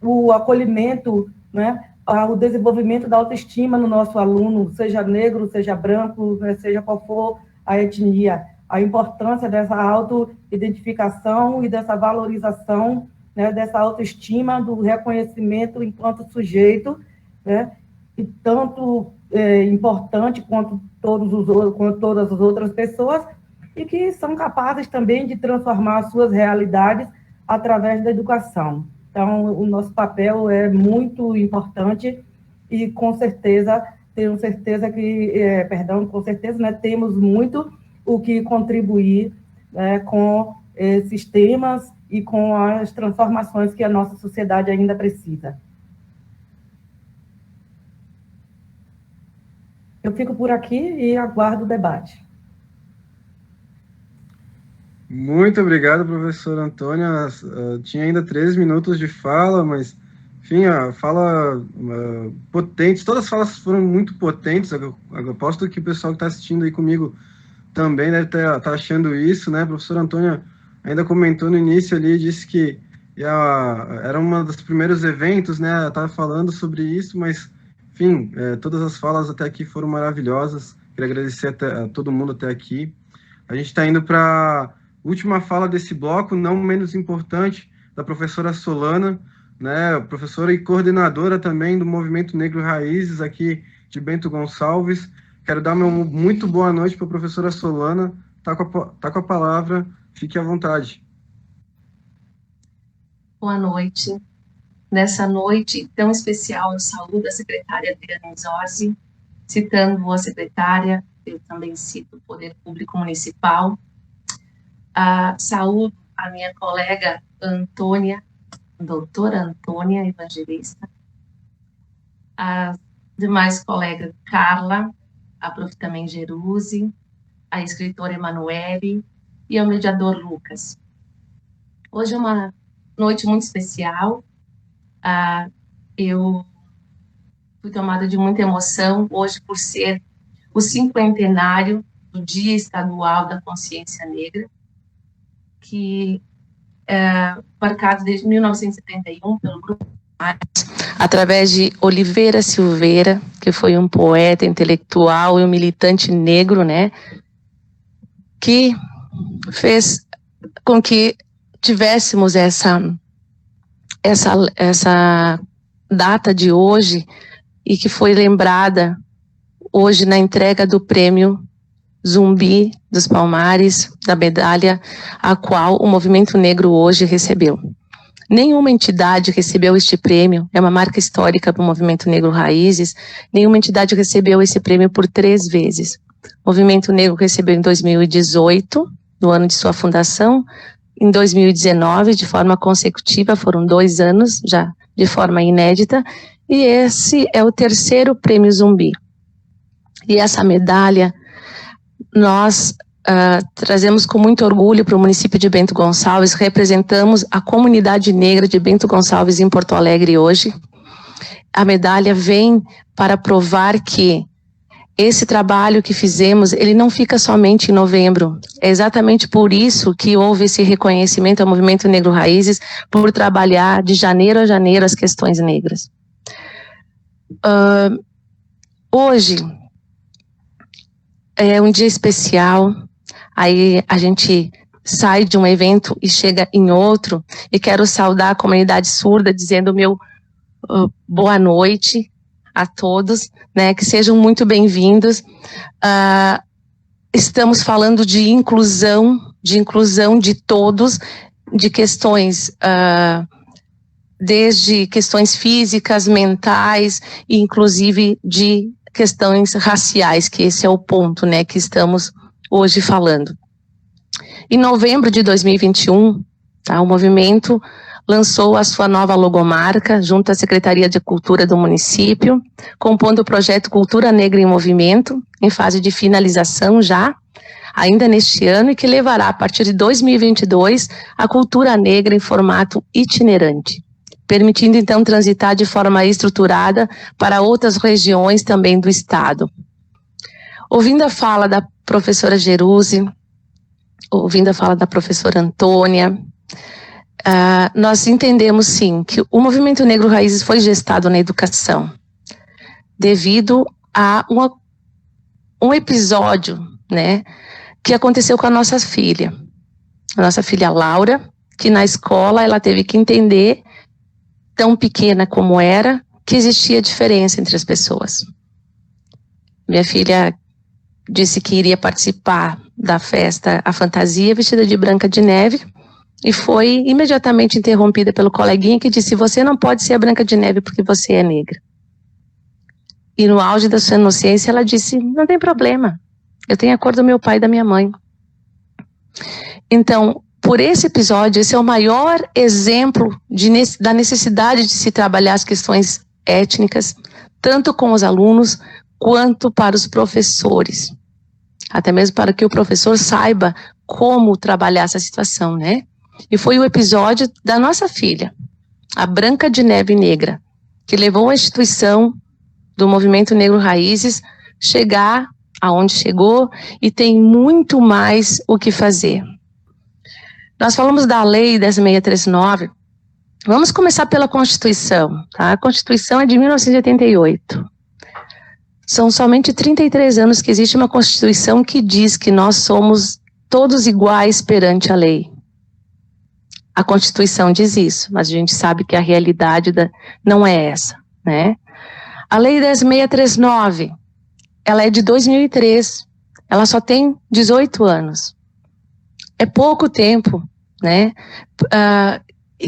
o acolhimento, né, o desenvolvimento da autoestima no nosso aluno, seja negro, seja branco, né, seja qual for a etnia, a importância dessa autoidentificação e dessa valorização, né, dessa autoestima, do reconhecimento enquanto sujeito, né, e tanto importante quanto todas as outras pessoas, e que são capazes também de transformar as suas realidades através da educação. Então, o nosso papel é muito importante e, com certeza, né, temos muito o que contribuir, né, com esses temas e com as transformações que a nossa sociedade ainda precisa. Eu fico por aqui e aguardo o debate. Muito obrigado, professora Antônia. Tinha ainda 3 minutos de fala, mas, enfim, a fala potente, todas as falas foram muito potentes. Eu aposto que o pessoal que está assistindo aí comigo também deve estar achando isso, né? A professora Antônia ainda comentou no início ali, disse que era um dos primeiros eventos, né? Ela estava falando sobre isso, mas, enfim, todas as falas até aqui foram maravilhosas. Queria agradecer a todo mundo até aqui. A gente está indo para a última fala desse bloco, não menos importante, da professora Solana, né? Professora e coordenadora também do Movimento Negro Raízes, aqui de Bento Gonçalves. Quero dar uma muito boa noite para a professora Solana. Tá com a palavra, fique à vontade. Boa noite. Nessa noite tão especial, eu saúdo a secretária Adriana Zorzi, citando a secretária, eu também cito o Poder Público Municipal. Saúdo a minha colega Antônia, doutora Antônia Evangelista, a demais colega Carla, a prof. também Geruse, a escritora Emanuele e ao mediador Lucas. Hoje é uma noite muito especial. Eu fui tomada de muita emoção hoje por ser o 50º do Dia Estadual da Consciência Negra, que é marcado desde 1971 pelo Grupo através de Oliveira Silveira, que foi um poeta, intelectual e um militante negro, né, que fez com que tivéssemos essa data de hoje e que foi lembrada hoje na entrega do prêmio Zumbi dos Palmares, da medalha a qual o movimento negro hoje recebeu. Nenhuma entidade recebeu este prêmio, é uma marca histórica para o movimento negro Raízes, nenhuma entidade recebeu esse prêmio por 3 vezes. O movimento negro recebeu em 2018, no ano de sua fundação, em 2019, de forma consecutiva, foram 2 anos já de forma inédita, e esse é o 3º prêmio Zumbi. E essa medalha nós trazemos com muito orgulho para o município de Bento Gonçalves, representamos a comunidade negra de Bento Gonçalves em Porto Alegre hoje. A medalha vem para provar que esse trabalho que fizemos, ele não fica somente em novembro. É exatamente por isso que houve esse reconhecimento ao Movimento Negro Raízes, por trabalhar de janeiro a janeiro as questões negras. Hoje é um dia especial, aí a gente sai de um evento e chega em outro, e quero saudar a comunidade surda, dizendo meu boa noite a todos, né, que sejam muito bem-vindos. Estamos falando de inclusão de todos, de questões, desde questões físicas, mentais, e inclusive de questões raciais, que esse é o ponto, né, que estamos hoje falando. Em novembro de 2021, o movimento lançou a sua nova logomarca junto à Secretaria de Cultura do município, compondo o projeto Cultura Negra em Movimento, em fase de finalização já, ainda neste ano, e que levará, a partir de 2022, a cultura negra em formato itinerante, permitindo então transitar de forma estruturada para outras regiões também do estado. Ouvindo a fala da professora Jerusi, ouvindo a fala da professora Antônia, nós entendemos sim que o Movimento Negro Raízes foi gestado na educação, devido a um episódio, né, que aconteceu com a nossa filha Laura, que na escola ela teve que entender, tão pequena como era, que existia diferença entre as pessoas. Minha filha disse que iria participar da festa A Fantasia, vestida de Branca de Neve, e foi imediatamente interrompida pelo coleguinha que disse: você não pode ser a Branca de Neve porque você é negra. E no auge da sua inocência ela disse: não tem problema, eu tenho a cor do meu pai e da minha mãe. Então, por esse episódio, esse é o maior exemplo da necessidade de se trabalhar as questões étnicas, tanto com os alunos quanto para os professores. Até mesmo para que o professor saiba como trabalhar essa situação, né? E foi o episódio da nossa filha, a Branca de Neve Negra, que levou a instituição do Movimento Negro Raízes chegar aonde chegou, e tem muito mais o que fazer. Nós falamos da Lei 10.639, vamos começar pela Constituição, tá? A Constituição é de 1988. São somente 33 anos que existe uma Constituição que diz que nós somos todos iguais perante a lei. A Constituição diz isso, mas a gente sabe que a realidade não é essa, né? A Lei 10.639, ela é de 2003, ela só tem 18 anos. É pouco tempo, né?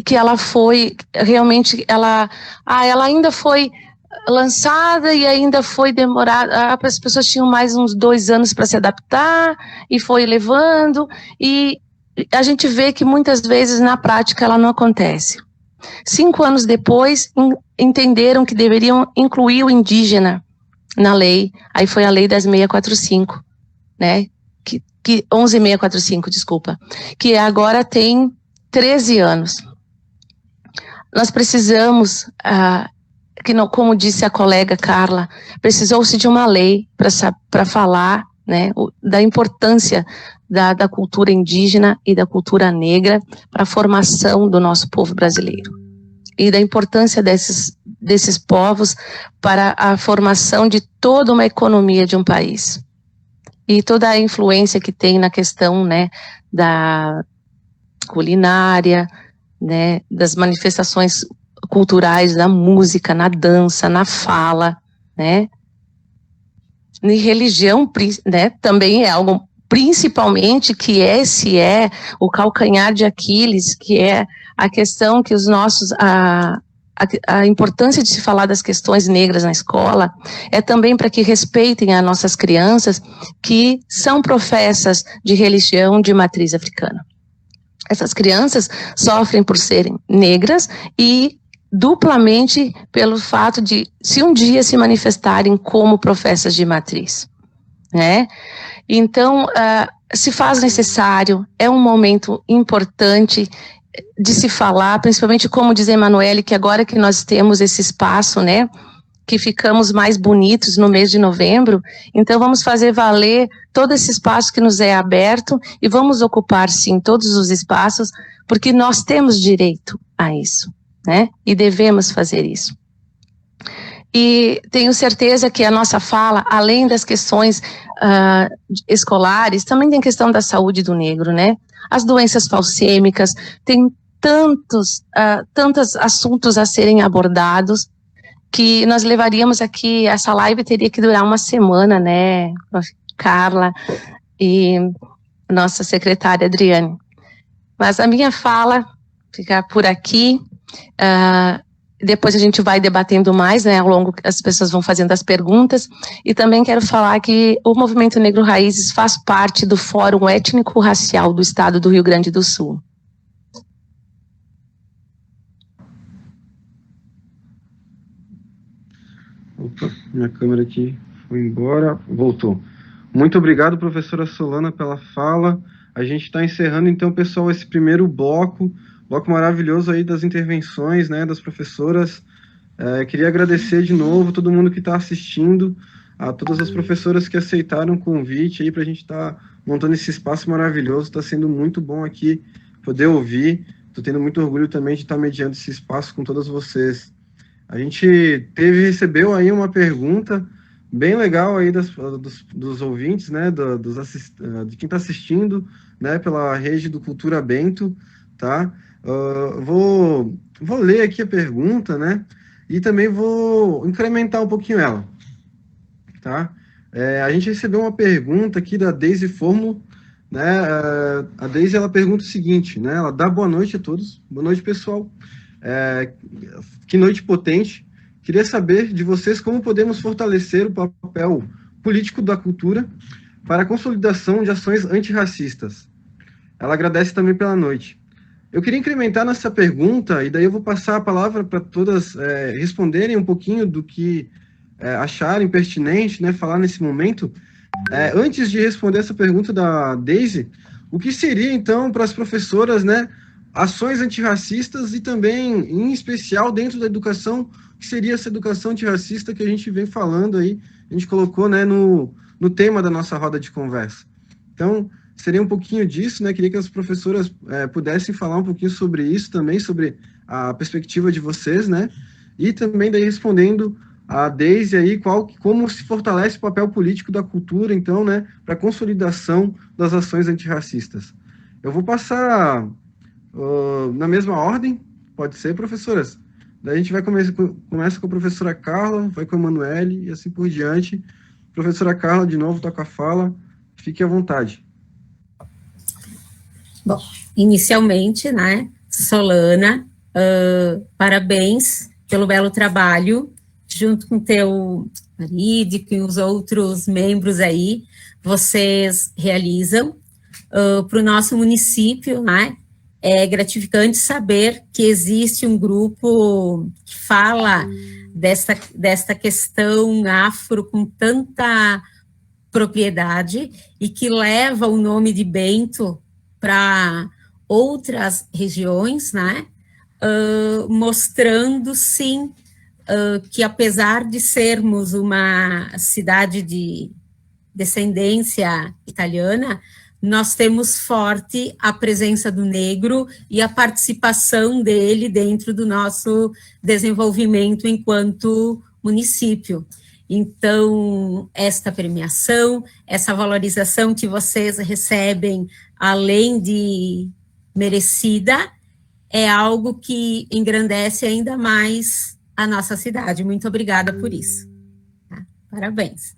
Que ela foi, realmente, ela ainda foi lançada e ainda foi demorada, as pessoas tinham mais uns 2 anos para se adaptar, e foi levando, e a gente vê que muitas vezes na prática ela não acontece. 5 anos depois, entenderam que deveriam incluir o indígena na lei, aí foi a Lei 10.645, né? 11.645, desculpa, que agora tem 13 anos. Nós precisamos como disse a colega Carla, precisou-se de uma lei para falar, né, da importância da cultura indígena e da cultura negra para a formação do nosso povo brasileiro. E da importância desses povos para a formação de toda uma economia de um país. E toda a influência que tem na questão, né, da culinária, né, das manifestações culturais, da música, na dança, na fala, né. E religião, né, também é algo, principalmente, que esse é o calcanhar de Aquiles, que é a questão que a importância de se falar das questões negras na escola é também para que respeitem as nossas crianças que são professas de religião de matriz africana. Essas crianças sofrem por serem negras e duplamente pelo fato de, se um dia se manifestarem como professas de matriz, né? Então, se faz necessário, é um momento importante de se falar, principalmente, como diz a Emanuele, que agora que nós temos esse espaço, né, que ficamos mais bonitos no mês de novembro, então vamos fazer valer todo esse espaço que nos é aberto e vamos ocupar, sim, todos os espaços, porque nós temos direito a isso, né, e devemos fazer isso. E tenho certeza que a nossa fala, além das questões escolares, também tem questão da saúde do negro, né? As doenças falcêmicas, tem tantos assuntos a serem abordados que nós levaríamos aqui, essa live teria que durar uma semana, né, Carla e nossa secretária Adriane. Mas a minha fala fica por aqui, depois a gente vai debatendo mais, né, ao longo que as pessoas vão fazendo as perguntas, e também quero falar que o Movimento Negro Raízes faz parte do Fórum Étnico-Racial do Estado do Rio Grande do Sul. Opa, minha câmera aqui foi embora, voltou. Muito obrigado, professora Solana, pela fala. A gente está encerrando, então, pessoal, esse primeiro bloco maravilhoso aí das intervenções, né, das professoras. Queria agradecer de novo todo mundo que está assistindo, a todas as professoras que aceitaram o convite aí para a gente estar montando esse espaço maravilhoso. Está sendo muito bom aqui poder ouvir. Estou tendo muito orgulho também de estar mediando esse espaço com todas vocês. A gente recebeu aí uma pergunta bem legal aí dos ouvintes, né, de quem está assistindo, né, pela rede do Cultura Bento, tá? Vou ler aqui a pergunta, né? E também vou incrementar um pouquinho ela, tá? A gente recebeu uma pergunta aqui da Deise Formo, né? A Deise, ela pergunta o seguinte, né? Ela dá boa noite a todos. Boa noite, pessoal. Que noite potente. Queria saber de vocês como podemos fortalecer o papel político da cultura para a consolidação de ações antirracistas. Ela agradece também pela noite. Eu queria incrementar nessa pergunta, e daí eu vou passar a palavra para todas responderem um pouquinho do que acharem pertinente, né, falar nesse momento. Antes de responder essa pergunta da Deise, o que seria, então, para as professoras, né, ações antirracistas e também, em especial, dentro da educação, o que seria essa educação antirracista que a gente vem falando aí, a gente colocou, né, no tema da nossa roda de conversa. Então, seria um pouquinho disso, né? Queria que as professoras pudessem falar um pouquinho sobre isso também, sobre a perspectiva de vocês, né? E também daí respondendo a Deise aí, como se fortalece o papel político da cultura, então, né? Para a consolidação das ações antirracistas. Eu vou passar na mesma ordem, pode ser, professoras? Daí a gente vai começa com a professora Carla, vai com a Emanuele e assim por diante. Professora Carla, de novo, toca a fala, fique à vontade. Bom, inicialmente, né, Solana, parabéns pelo belo trabalho, junto com teu marido e com os outros membros aí, vocês realizam para o nosso município, né? É gratificante saber que existe um grupo que fala desta questão afro com tanta propriedade e que leva o nome de Bento para outras regiões, né? Mostrando, sim, que, apesar de sermos uma cidade de descendência italiana, nós temos forte a presença do negro e a participação dele dentro do nosso desenvolvimento enquanto município. Então, esta premiação, essa valorização que vocês recebem, além de merecida, é algo que engrandece ainda mais a nossa cidade. Muito obrigada por isso. Tá? Parabéns.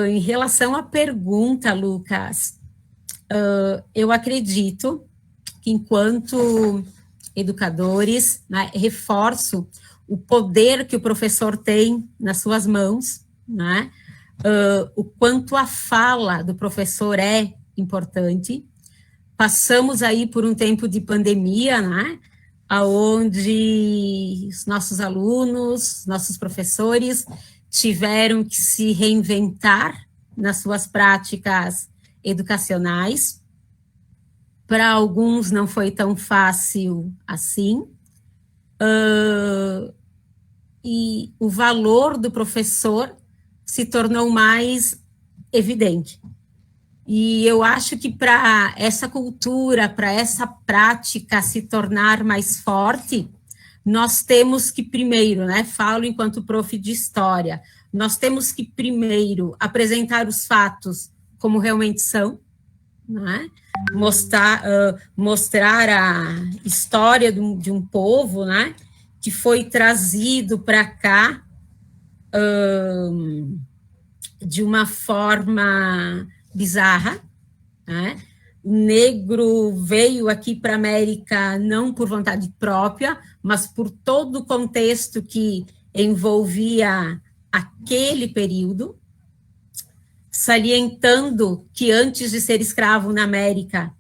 Em relação à pergunta, Lucas, eu acredito que, enquanto educadores, né, reforço o poder que o professor tem nas suas mãos, né, o quanto a fala do professor é importante. Passamos aí por um tempo de pandemia, né, onde os nossos alunos, nossos professores tiveram que se reinventar nas suas práticas educacionais. Para alguns não foi tão fácil assim, e o valor do professor se tornou mais evidente. E eu acho que para essa cultura, para essa prática se tornar mais forte, nós temos que primeiro, né, falo enquanto prof de história, nós temos que primeiro apresentar os fatos como realmente são, né, mostrar a história de um povo, né, que foi trazido para cá de uma forma bizarra, né? O negro veio aqui para a América não por vontade própria, mas por todo o contexto que envolvia aquele período, salientando que antes de ser escravo na América,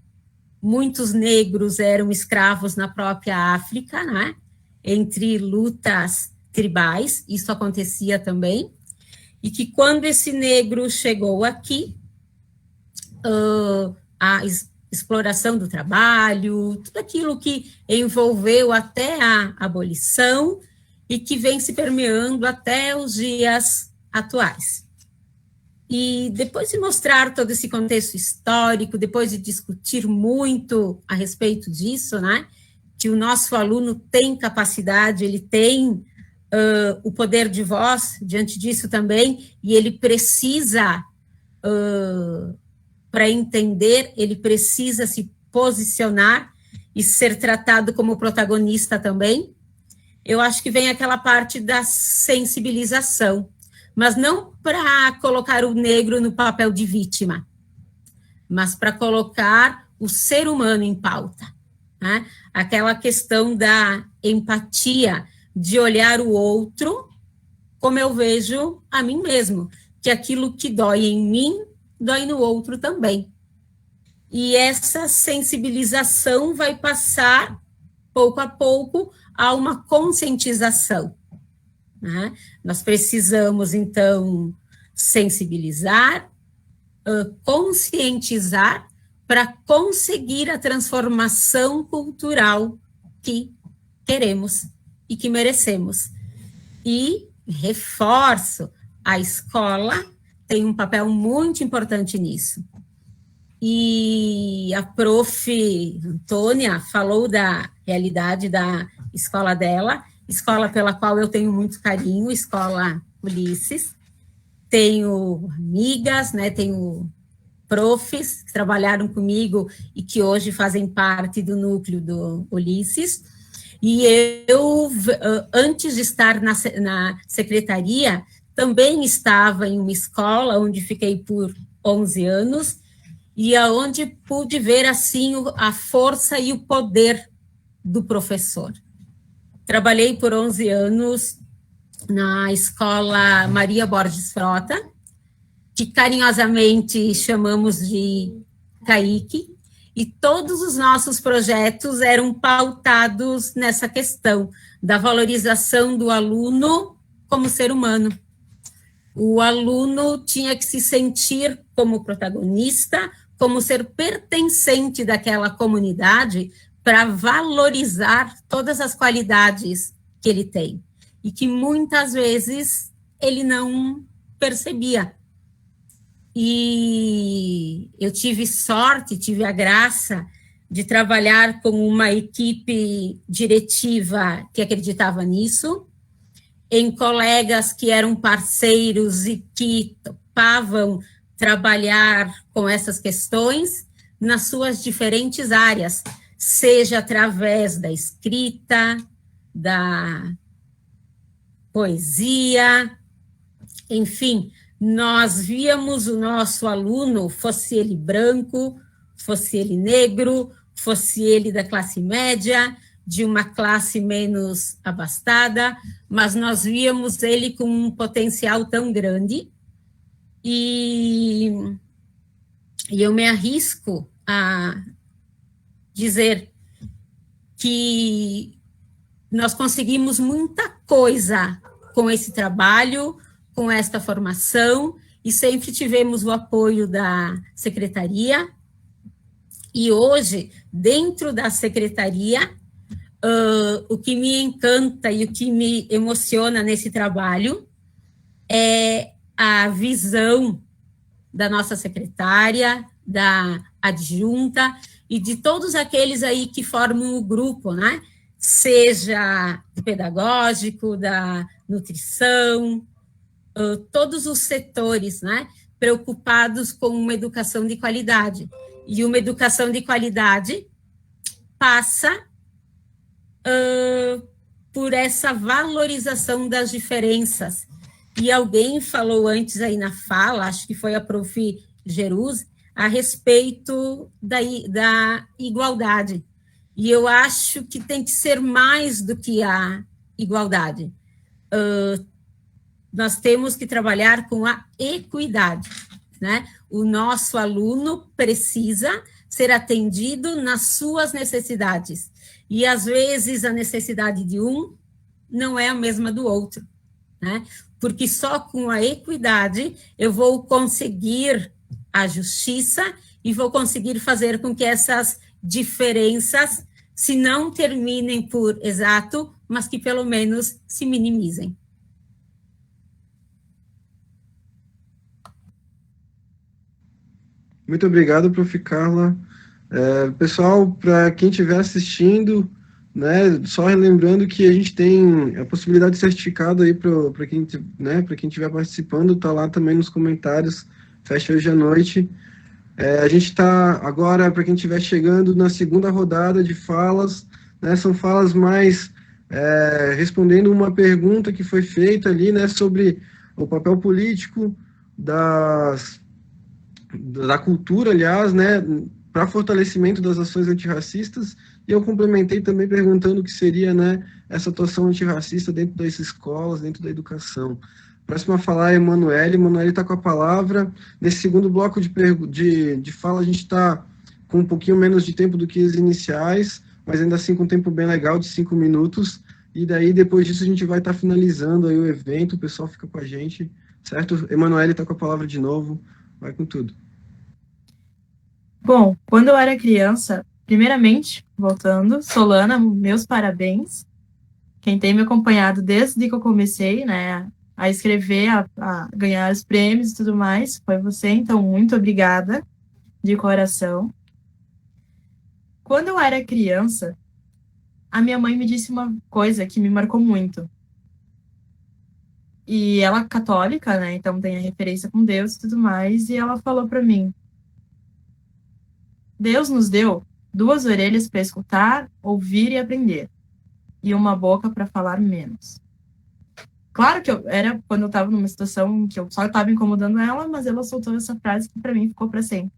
muitos negros eram escravos na própria África, né? Entre lutas tribais, isso acontecia também, e que quando esse negro chegou aqui, a exploração do trabalho, tudo aquilo que envolveu até a abolição e que vem se permeando até os dias atuais. E depois de mostrar todo esse contexto histórico, depois de discutir muito a respeito disso, né, que o nosso aluno tem capacidade, ele tem o poder de voz diante disso também, e ele precisa, para entender, ele precisa se posicionar e ser tratado como protagonista também. Eu acho que vem aquela parte da sensibilização, mas não para colocar o negro no papel de vítima, mas para colocar o ser humano em pauta, né? Aquela questão da empatia, de olhar o outro como eu vejo a mim mesmo, que aquilo que dói em mim, dói no outro também. E essa sensibilização vai passar, pouco a pouco, a uma conscientização, né? Nós precisamos, então, sensibilizar, conscientizar, para conseguir a transformação cultural que queremos e que merecemos. E, reforço, a escola tem um papel muito importante nisso. E a prof. Antônia falou da realidade da escola dela, escola pela qual eu tenho muito carinho, Escola Ulisses. Tenho amigas, né, tenho profs que trabalharam comigo e que hoje fazem parte do núcleo do Ulisses. E eu, antes de estar na secretaria, também estava em uma escola onde fiquei por 11 anos, e aonde pude ver, assim, a força e o poder do professor. Trabalhei por 11 anos na Escola Maria Borges Frota, que carinhosamente chamamos de CAIC, e todos os nossos projetos eram pautados nessa questão da valorização do aluno como ser humano. O aluno tinha que se sentir como protagonista, como ser pertencente daquela comunidade, para valorizar todas as qualidades que ele tem. e que muitas vezes ele não percebia. E eu tive sorte, tive a graça de trabalhar com uma equipe diretiva que acreditava nisso, em colegas que eram parceiros e que topavam trabalhar com essas questões nas suas diferentes áreas, seja através da escrita, da poesia, enfim, nós víamos o nosso aluno, fosse ele branco, fosse ele negro, fosse ele da classe média, de uma classe menos abastada, mas nós víamos ele com um potencial tão grande, e eu me arrisco a dizer que nós conseguimos muita coisa com esse trabalho, com esta formação, e sempre tivemos o apoio da secretaria. E hoje, dentro da secretaria, o que me encanta e o que me emociona nesse trabalho é a visão da nossa secretária, da adjunta e de todos aqueles aí que formam o grupo, né? Seja do pedagógico, da nutrição, todos os setores, né, preocupados com uma educação de qualidade. E uma educação de qualidade passa por essa valorização das diferenças. E alguém falou antes aí na fala, acho que foi a prof. Geruse, a respeito da igualdade. E eu acho que tem que ser mais do que a igualdade. Nós temos que trabalhar com a equidade, né? O nosso aluno precisa ser atendido nas suas necessidades. E, às vezes, a necessidade de um não é a mesma do outro, né? Porque só com a equidade eu vou conseguir a justiça e vou conseguir fazer com que essas diferenças, se não terminem por exato, mas que pelo menos se minimizem. Muito obrigado, prof. Carla. Pessoal, para quem estiver assistindo, né, só relembrando que a gente tem a possibilidade de certificado aí para quem, né, para quem estiver participando, tá lá também nos comentários, fecha hoje à noite. A gente está agora, para quem estiver chegando, na segunda rodada de falas, né, são falas mais respondendo uma pergunta que foi feita ali, né, sobre o papel político da cultura, aliás, né, para fortalecimento das ações antirracistas, e eu complementei também perguntando o que seria, né, essa atuação antirracista dentro das escolas, dentro da educação. Próximo a falar é Emanuele. Emanuele está com a palavra. Nesse segundo bloco de fala, a gente está com um pouquinho menos de tempo do que os iniciais, mas ainda assim com um tempo bem legal, de 5 minutos, e daí, depois disso, a gente vai estar finalizando aí o evento, o pessoal fica com a gente, certo? Emanuele está com a palavra de novo, vai com tudo. Bom, quando eu era criança, primeiramente, voltando, Solana, meus parabéns. Quem tem me acompanhado desde que eu comecei, né, a escrever, a ganhar os prêmios e tudo mais, foi você, então muito obrigada, de coração. Quando eu era criança, a minha mãe me disse uma coisa que me marcou muito. E ela é católica, né, então tem a referência com Deus e tudo mais, e ela falou para mim: Deus nos deu 2 orelhas para escutar, ouvir e aprender, e uma boca para falar menos. Claro que era quando eu estava numa situação que eu só estava incomodando ela, mas ela soltou essa frase que para mim ficou para sempre.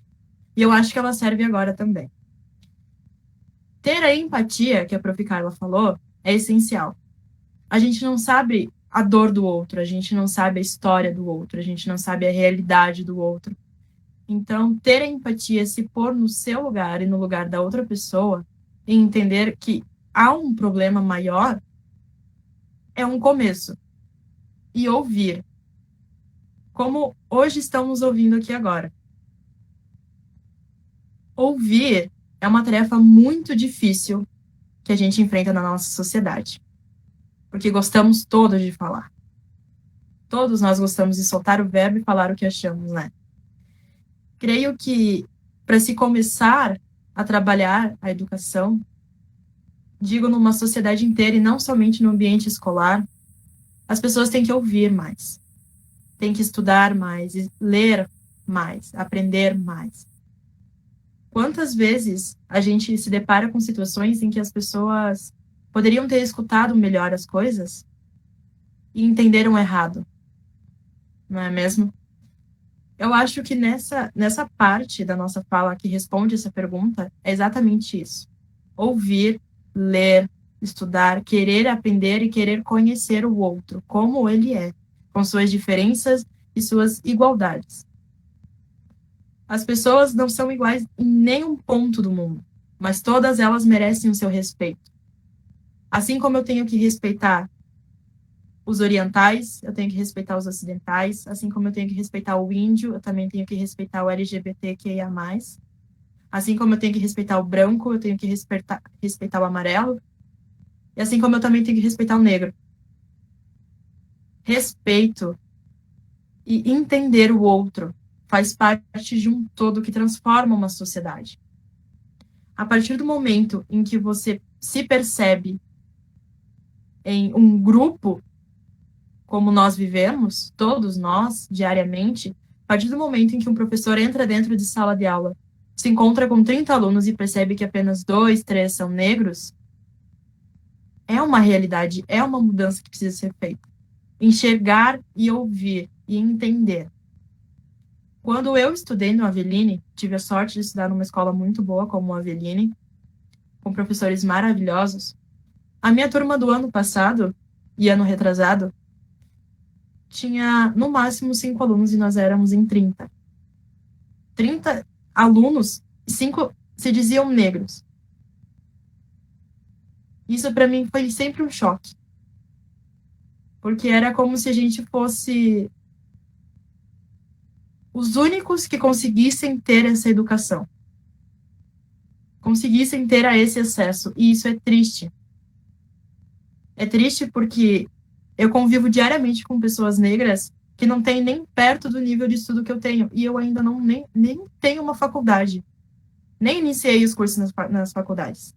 E eu acho que ela serve agora também. Ter a empatia, que a prof. Carla falou, é essencial. A gente não sabe a dor do outro, a gente não sabe a história do outro, a gente não sabe a realidade do outro. Então, ter a empatia, se pôr no seu lugar e no lugar da outra pessoa, e entender que há um problema maior, é um começo. E ouvir. Como hoje estamos ouvindo aqui agora. Ouvir é uma tarefa muito difícil que a gente enfrenta na nossa sociedade. porque gostamos todos de falar. Todos nós gostamos de soltar o verbo e falar o que achamos, né? Creio que, para se começar a trabalhar a educação, digo numa sociedade inteira e não somente no ambiente escolar, as pessoas têm que ouvir mais, têm que estudar mais, ler mais, aprender mais. Quantas vezes a gente se depara com situações em que as pessoas poderiam ter escutado melhor as coisas e entenderam errado, não é mesmo? Eu acho que nessa parte da nossa fala que responde essa pergunta é exatamente isso. Ouvir, ler, estudar, querer aprender e querer conhecer o outro, como ele é, com suas diferenças e suas igualdades. As pessoas não são iguais em nenhum ponto do mundo, mas todas elas merecem o seu respeito. Assim como eu tenho que respeitar os orientais, eu tenho que respeitar os ocidentais, assim como eu tenho que respeitar o índio, eu também tenho que respeitar o LGBTQIA+. Assim como eu tenho que respeitar o branco, eu tenho que respeitar o amarelo. E assim como eu também tenho que respeitar o negro. Respeito e entender o outro faz parte de um todo que transforma uma sociedade. A partir do momento em que você se percebe em um grupo, como nós vivemos, todos nós, diariamente, a partir do momento em que um professor entra dentro de sala de aula, se encontra com 30 alunos e percebe que apenas 2, 3 são negros, é uma realidade, é uma mudança que precisa ser feita. Enxergar e ouvir e entender. Quando eu estudei no Aveline, tive a sorte de estudar numa escola muito boa como o Aveline, com professores maravilhosos, a minha turma do ano passado e ano retrasado tinha no máximo 5 alunos e nós éramos em 30. 30 alunos, 5 se diziam negros. Isso para mim foi sempre um choque. Porque era como se a gente fosse os únicos que conseguissem ter essa educação. Conseguissem ter a esse acesso. E isso é triste. É triste porque eu convivo diariamente com pessoas negras que não têm nem perto do nível de estudo que eu tenho. E eu ainda nem tenho uma faculdade. Nem iniciei os cursos nas faculdades.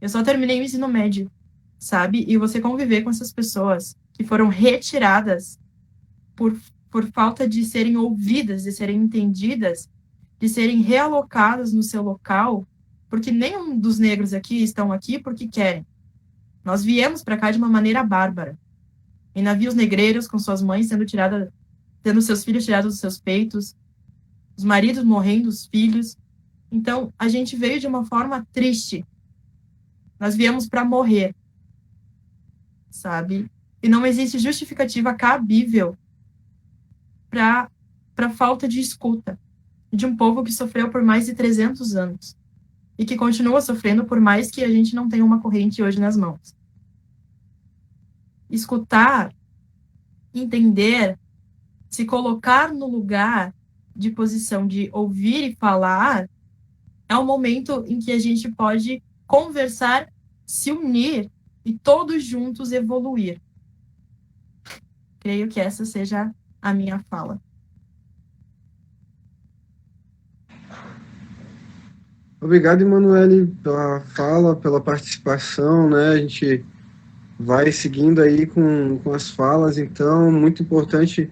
Eu só terminei o ensino médio, sabe? E você conviver com essas pessoas que foram retiradas por falta de serem ouvidas, de serem entendidas, de serem realocadas no seu local, porque nenhum dos negros aqui estão aqui porque querem. Nós viemos para cá de uma maneira bárbara. Em navios negreiros, com suas mães tendo seus filhos tirados dos seus peitos, os maridos morrendo, os filhos. Então, a gente veio de uma forma triste. Nós viemos para morrer, sabe? E não existe justificativa cabível para falta de escuta de um povo que sofreu por mais de 300 anos e que continua sofrendo por mais que a gente não tenha uma corrente hoje nas mãos. Escutar, entender, se colocar no lugar de posição de ouvir e falar é um momento em que a gente pode conversar, se unir e todos juntos evoluir. Creio que essa seja a minha fala. Obrigado, Emanuele, pela fala, pela participação, né? A gente vai seguindo aí com as falas, então, muito importante.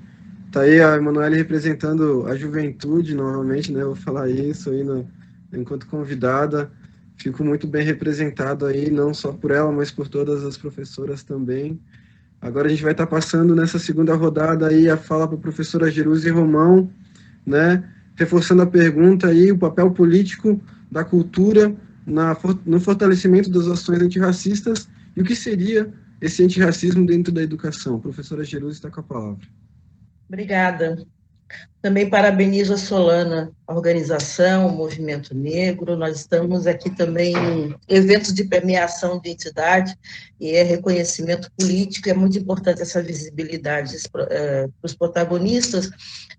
Tá aí a Emanuele representando a juventude, novamente, né? Eu vou falar isso aí enquanto convidada. Fico muito bem representado aí, não só por ela, mas por todas as professoras também. Agora a gente vai estar passando nessa segunda rodada aí a fala para a professora Jerusi Romão, né? Reforçando a pergunta aí, o papel político da cultura no fortalecimento das ações antirracistas e o que seria esse antirracismo dentro da educação. A professora Jerusi está com a palavra. Obrigada. Também parabenizo a Solana, a organização, o Movimento Negro. Nós estamos aqui também em eventos de premiação de entidade e reconhecimento político. É muito importante essa visibilidade para os protagonistas,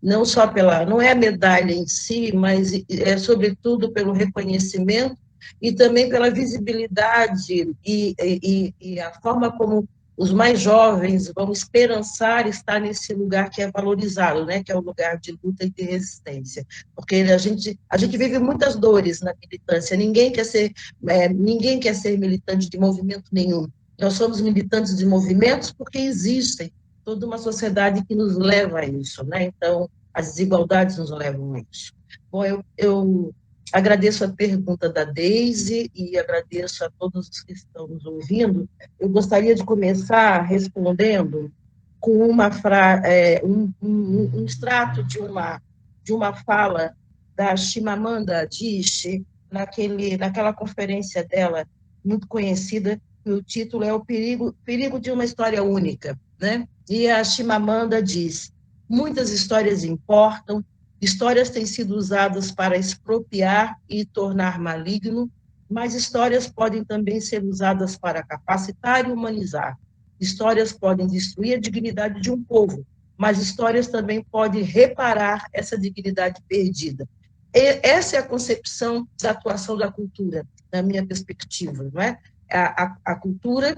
não só não é a medalha em si, mas é sobretudo pelo reconhecimento e também pela visibilidade e a forma como os mais jovens vão esperançar estar nesse lugar que é valorizado, né, que é o lugar de luta e de resistência, porque a gente vive muitas dores na militância, ninguém quer ser militante de movimento nenhum, nós somos militantes de movimentos porque existem toda uma sociedade que nos leva a isso, né, então as desigualdades nos levam a isso. Bom, eu agradeço a pergunta da Deise e agradeço a todos os que estão nos ouvindo. Eu gostaria de começar respondendo com um extrato de uma fala da Chimamanda Adichie, naquela conferência dela, muito conhecida, que o título é O Perigo de uma História Única, né? E a Chimamanda diz: muitas histórias importam, histórias têm sido usadas para expropriar e tornar maligno, mas histórias podem também ser usadas para capacitar e humanizar. Histórias podem destruir a dignidade de um povo, mas histórias também podem reparar essa dignidade perdida. Essa é a concepção da atuação da cultura, na minha perspectiva, não é? A cultura,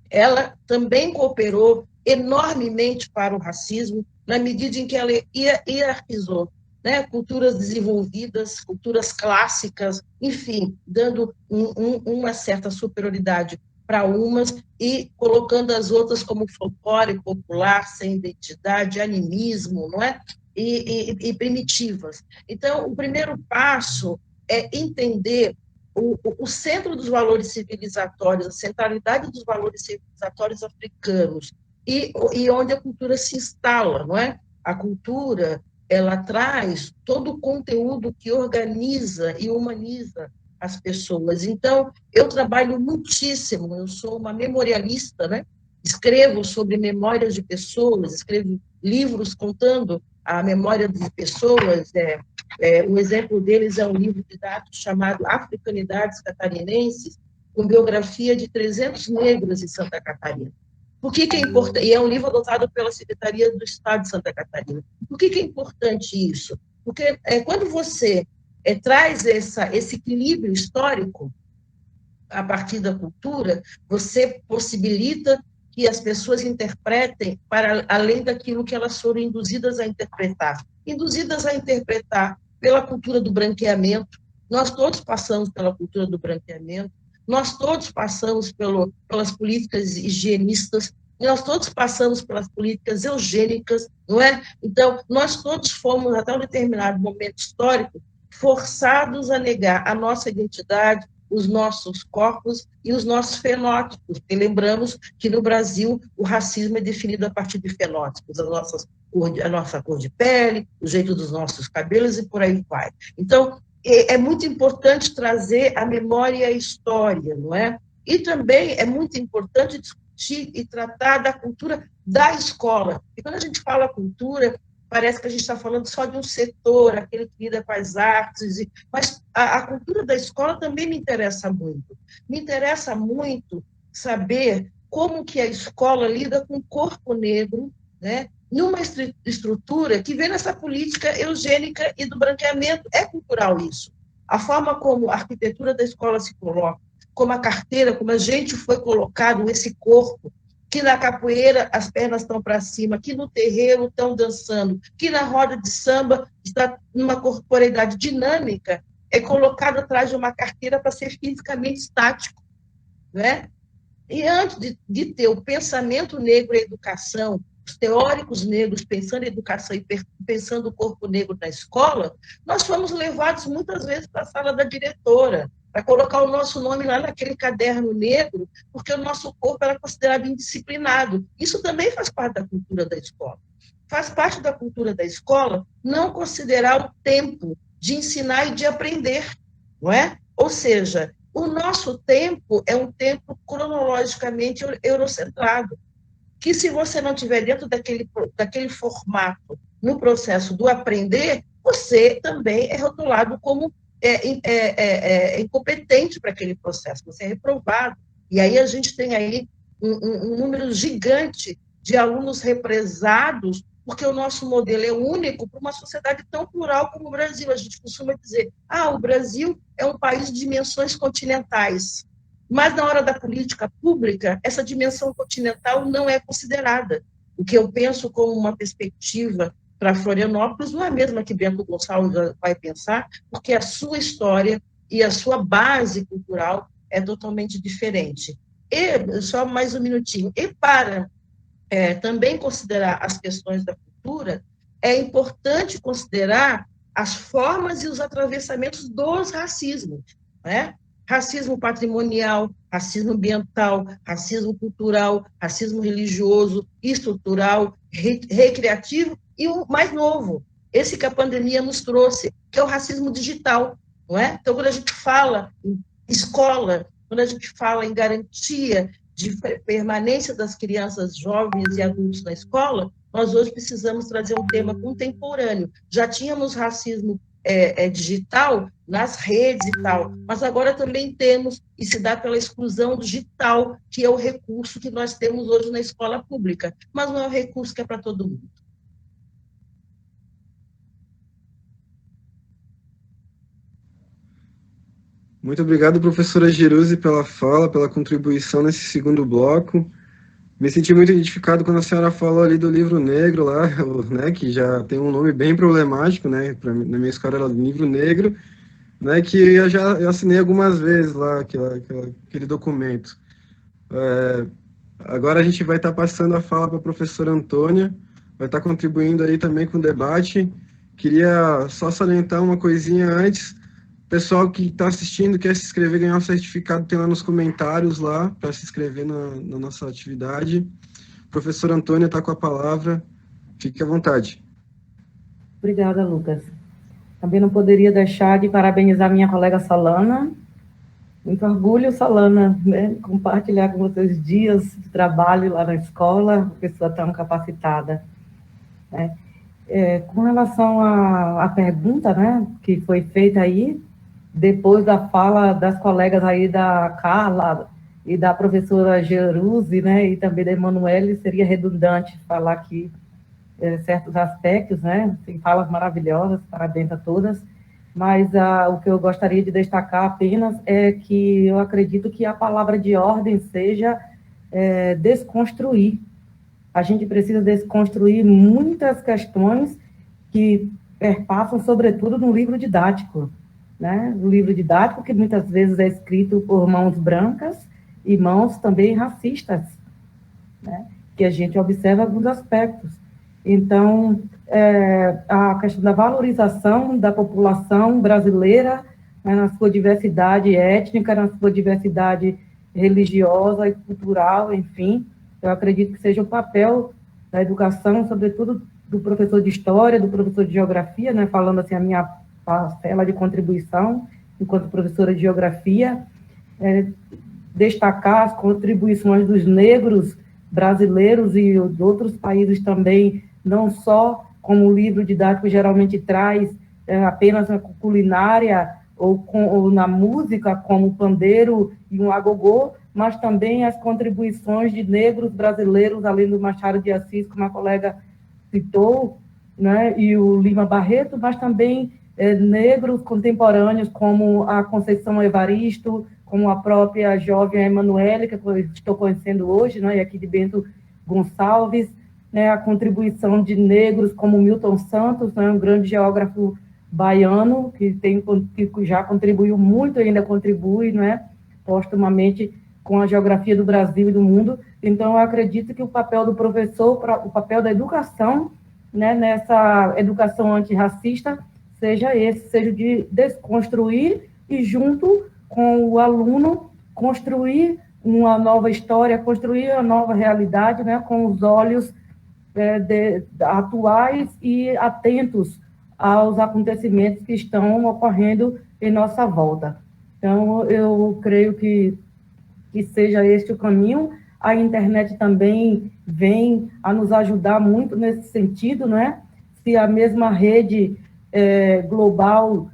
ela também cooperou enormemente para o racismo, na medida em que ela hierarquizou, né, culturas desenvolvidas, culturas clássicas, enfim, dando uma certa superioridade para umas e colocando as outras como folclore popular, sem identidade, animismo, não é? E primitivas. Então, o primeiro passo é entender o centro dos valores civilizatórios, a centralidade dos valores civilizatórios africanos, e onde a cultura se instala, não é? A cultura, ela traz todo o conteúdo que organiza e humaniza as pessoas. Então, eu trabalho muitíssimo, eu sou uma memorialista, né? Escrevo sobre memórias de pessoas, escrevo livros contando a memória de pessoas. Um exemplo deles é um livro didático chamado Africanidades Catarinenses, com biografia de 300 negros em Santa Catarina. Por que é importante? E é um livro adotado pela Secretaria do Estado de Santa Catarina. Por que é importante isso? Porque quando você traz esse equilíbrio histórico a partir da cultura, você possibilita que as pessoas interpretem para além daquilo que elas foram induzidas a interpretar. Induzidas a interpretar pela cultura do branqueamento. Nós todos passamos pela cultura do branqueamento, nós todos passamos pelas políticas higienistas, nós todos passamos pelas políticas eugênicas, não é? Então, nós todos fomos, até um determinado momento histórico, forçados a negar a nossa identidade, os nossos corpos e os nossos fenótipos, porque lembramos que no Brasil o racismo é definido a partir de fenótipos, a nossa cor de pele, o jeito dos nossos cabelos e por aí vai. Então, é muito importante trazer a memória e a história, não é? E também é muito importante discutir e tratar da cultura da escola. E quando a gente fala cultura, parece que a gente está falando só de um setor, aquele que lida com as artes, mas a cultura da escola também me interessa muito. Me interessa muito saber como que a escola lida com o corpo negro, né? Numa estrutura que vem nessa política eugênica e do branqueamento. É cultural isso. A forma como a arquitetura da escola se coloca, como a carteira, como a gente foi colocado nesse corpo, que na capoeira as pernas estão para cima, que no terreiro estão dançando, que na roda de samba está numa corporeidade dinâmica, é colocado atrás de uma carteira para ser fisicamente estático, né? E antes de ter o pensamento negro e a educação, os teóricos negros pensando em educação e pensando o corpo negro na escola, nós fomos levados muitas vezes para a sala da diretora, para colocar o nosso nome lá naquele caderno negro, porque o nosso corpo era considerado indisciplinado. Isso também faz parte da cultura da escola. Faz parte da cultura da escola não considerar o tempo de ensinar e de aprender, não é? Ou seja, o nosso tempo é um tempo cronologicamente eurocentrado, que se você não estiver dentro daquele formato no processo do aprender, você também é rotulado como incompetente para aquele processo, você é reprovado. E aí a gente tem aí um número gigante de alunos represados, porque o nosso modelo é único para uma sociedade tão plural como o Brasil. A gente costuma dizer, o Brasil é um país de dimensões continentais. Mas, na hora da política pública, essa dimensão continental não é considerada. O que eu penso como uma perspectiva para Florianópolis não é a mesma que Bento Gonçalves vai pensar, porque a sua história e a sua base cultural é totalmente diferente. E, só mais um minutinho, e para também considerar as questões da cultura, é importante considerar as formas e os atravessamentos dos racismos, né? Racismo patrimonial, racismo ambiental, racismo cultural, racismo religioso, estrutural, recreativo e o mais novo, esse que a pandemia nos trouxe, que é o racismo digital, não é? Então, quando a gente fala em escola, quando a gente fala em garantia de permanência das crianças, jovens e adultos na escola, nós hoje precisamos trazer um tema contemporâneo. Já tínhamos racismo digital nas redes e tal, mas agora também temos, e se dá pela exclusão digital, que é o recurso que nós temos hoje na escola pública, mas não é um recurso que é para todo mundo. Muito obrigado, professora Geruse, pela fala, pela contribuição nesse segundo bloco. Me senti muito identificado quando a senhora falou ali do livro negro lá, né, que já tem um nome bem problemático, né, na minha escola era livro negro, né, que eu assinei algumas vezes lá, aquele documento. Agora a gente vai estar passando a fala para a professora Antônia, vai estar contribuindo aí também com o debate. Queria só salientar uma coisinha antes. Pessoal que está assistindo, quer se inscrever, ganhar um certificado, tem lá nos comentários lá, para se inscrever na nossa atividade. Professora Antônia está com a palavra, fique à vontade. Obrigada, Lucas. Também não poderia deixar de parabenizar minha colega Solana. Muito orgulho, Solana, né, compartilhar com vocês dias de trabalho lá na escola, pessoa tão capacitada, né. Com relação à pergunta, né, que foi feita aí, depois da fala das colegas aí da Carla e da professora Geruse, né, e também da Emanuele, seria redundante falar aqui certos aspectos, né, tem falas maravilhosas, parabéns a todas, mas o que eu gostaria de destacar apenas é que eu acredito que a palavra de ordem seja desconstruir. A gente precisa desconstruir muitas questões que perpassam, sobretudo, no livro didático, né? O livro didático que muitas vezes é escrito por mãos brancas e mãos também racistas, né? Que a gente observa alguns aspectos. Então, a questão da valorização da população brasileira, né, na sua diversidade étnica, na sua diversidade religiosa e cultural, enfim, eu acredito que seja o papel da educação, sobretudo do professor de história, do professor de geografia, né, falando assim a minha parcela de contribuição enquanto professora de geografia, destacar as contribuições dos negros brasileiros e de outros países também, não só como o livro didático geralmente traz apenas na culinária ou na música, como o pandeiro e um agogô, mas também as contribuições de negros brasileiros, além do Machado de Assis, como a colega citou, né, e o Lima Barreto, mas também negros contemporâneos, como a Conceição Evaristo, como a própria jovem Emanuele, que eu estou conhecendo hoje, né, e aqui de Bento Gonçalves, né, a contribuição de negros como Milton Santos, né, um grande geógrafo baiano, que já contribuiu muito, ainda contribui, né, postumamente, com a geografia do Brasil e do mundo. Então, eu acredito que o papel do professor, o papel da educação, né, nessa educação antirracista, seja esse, seja de desconstruir e, junto com o aluno, construir uma nova história, construir uma nova realidade, né, com os olhos atuais e atentos aos acontecimentos que estão ocorrendo em nossa volta. Então, eu creio que seja este o caminho. A internet também vem a nos ajudar muito nesse sentido, né? Se a mesma rede global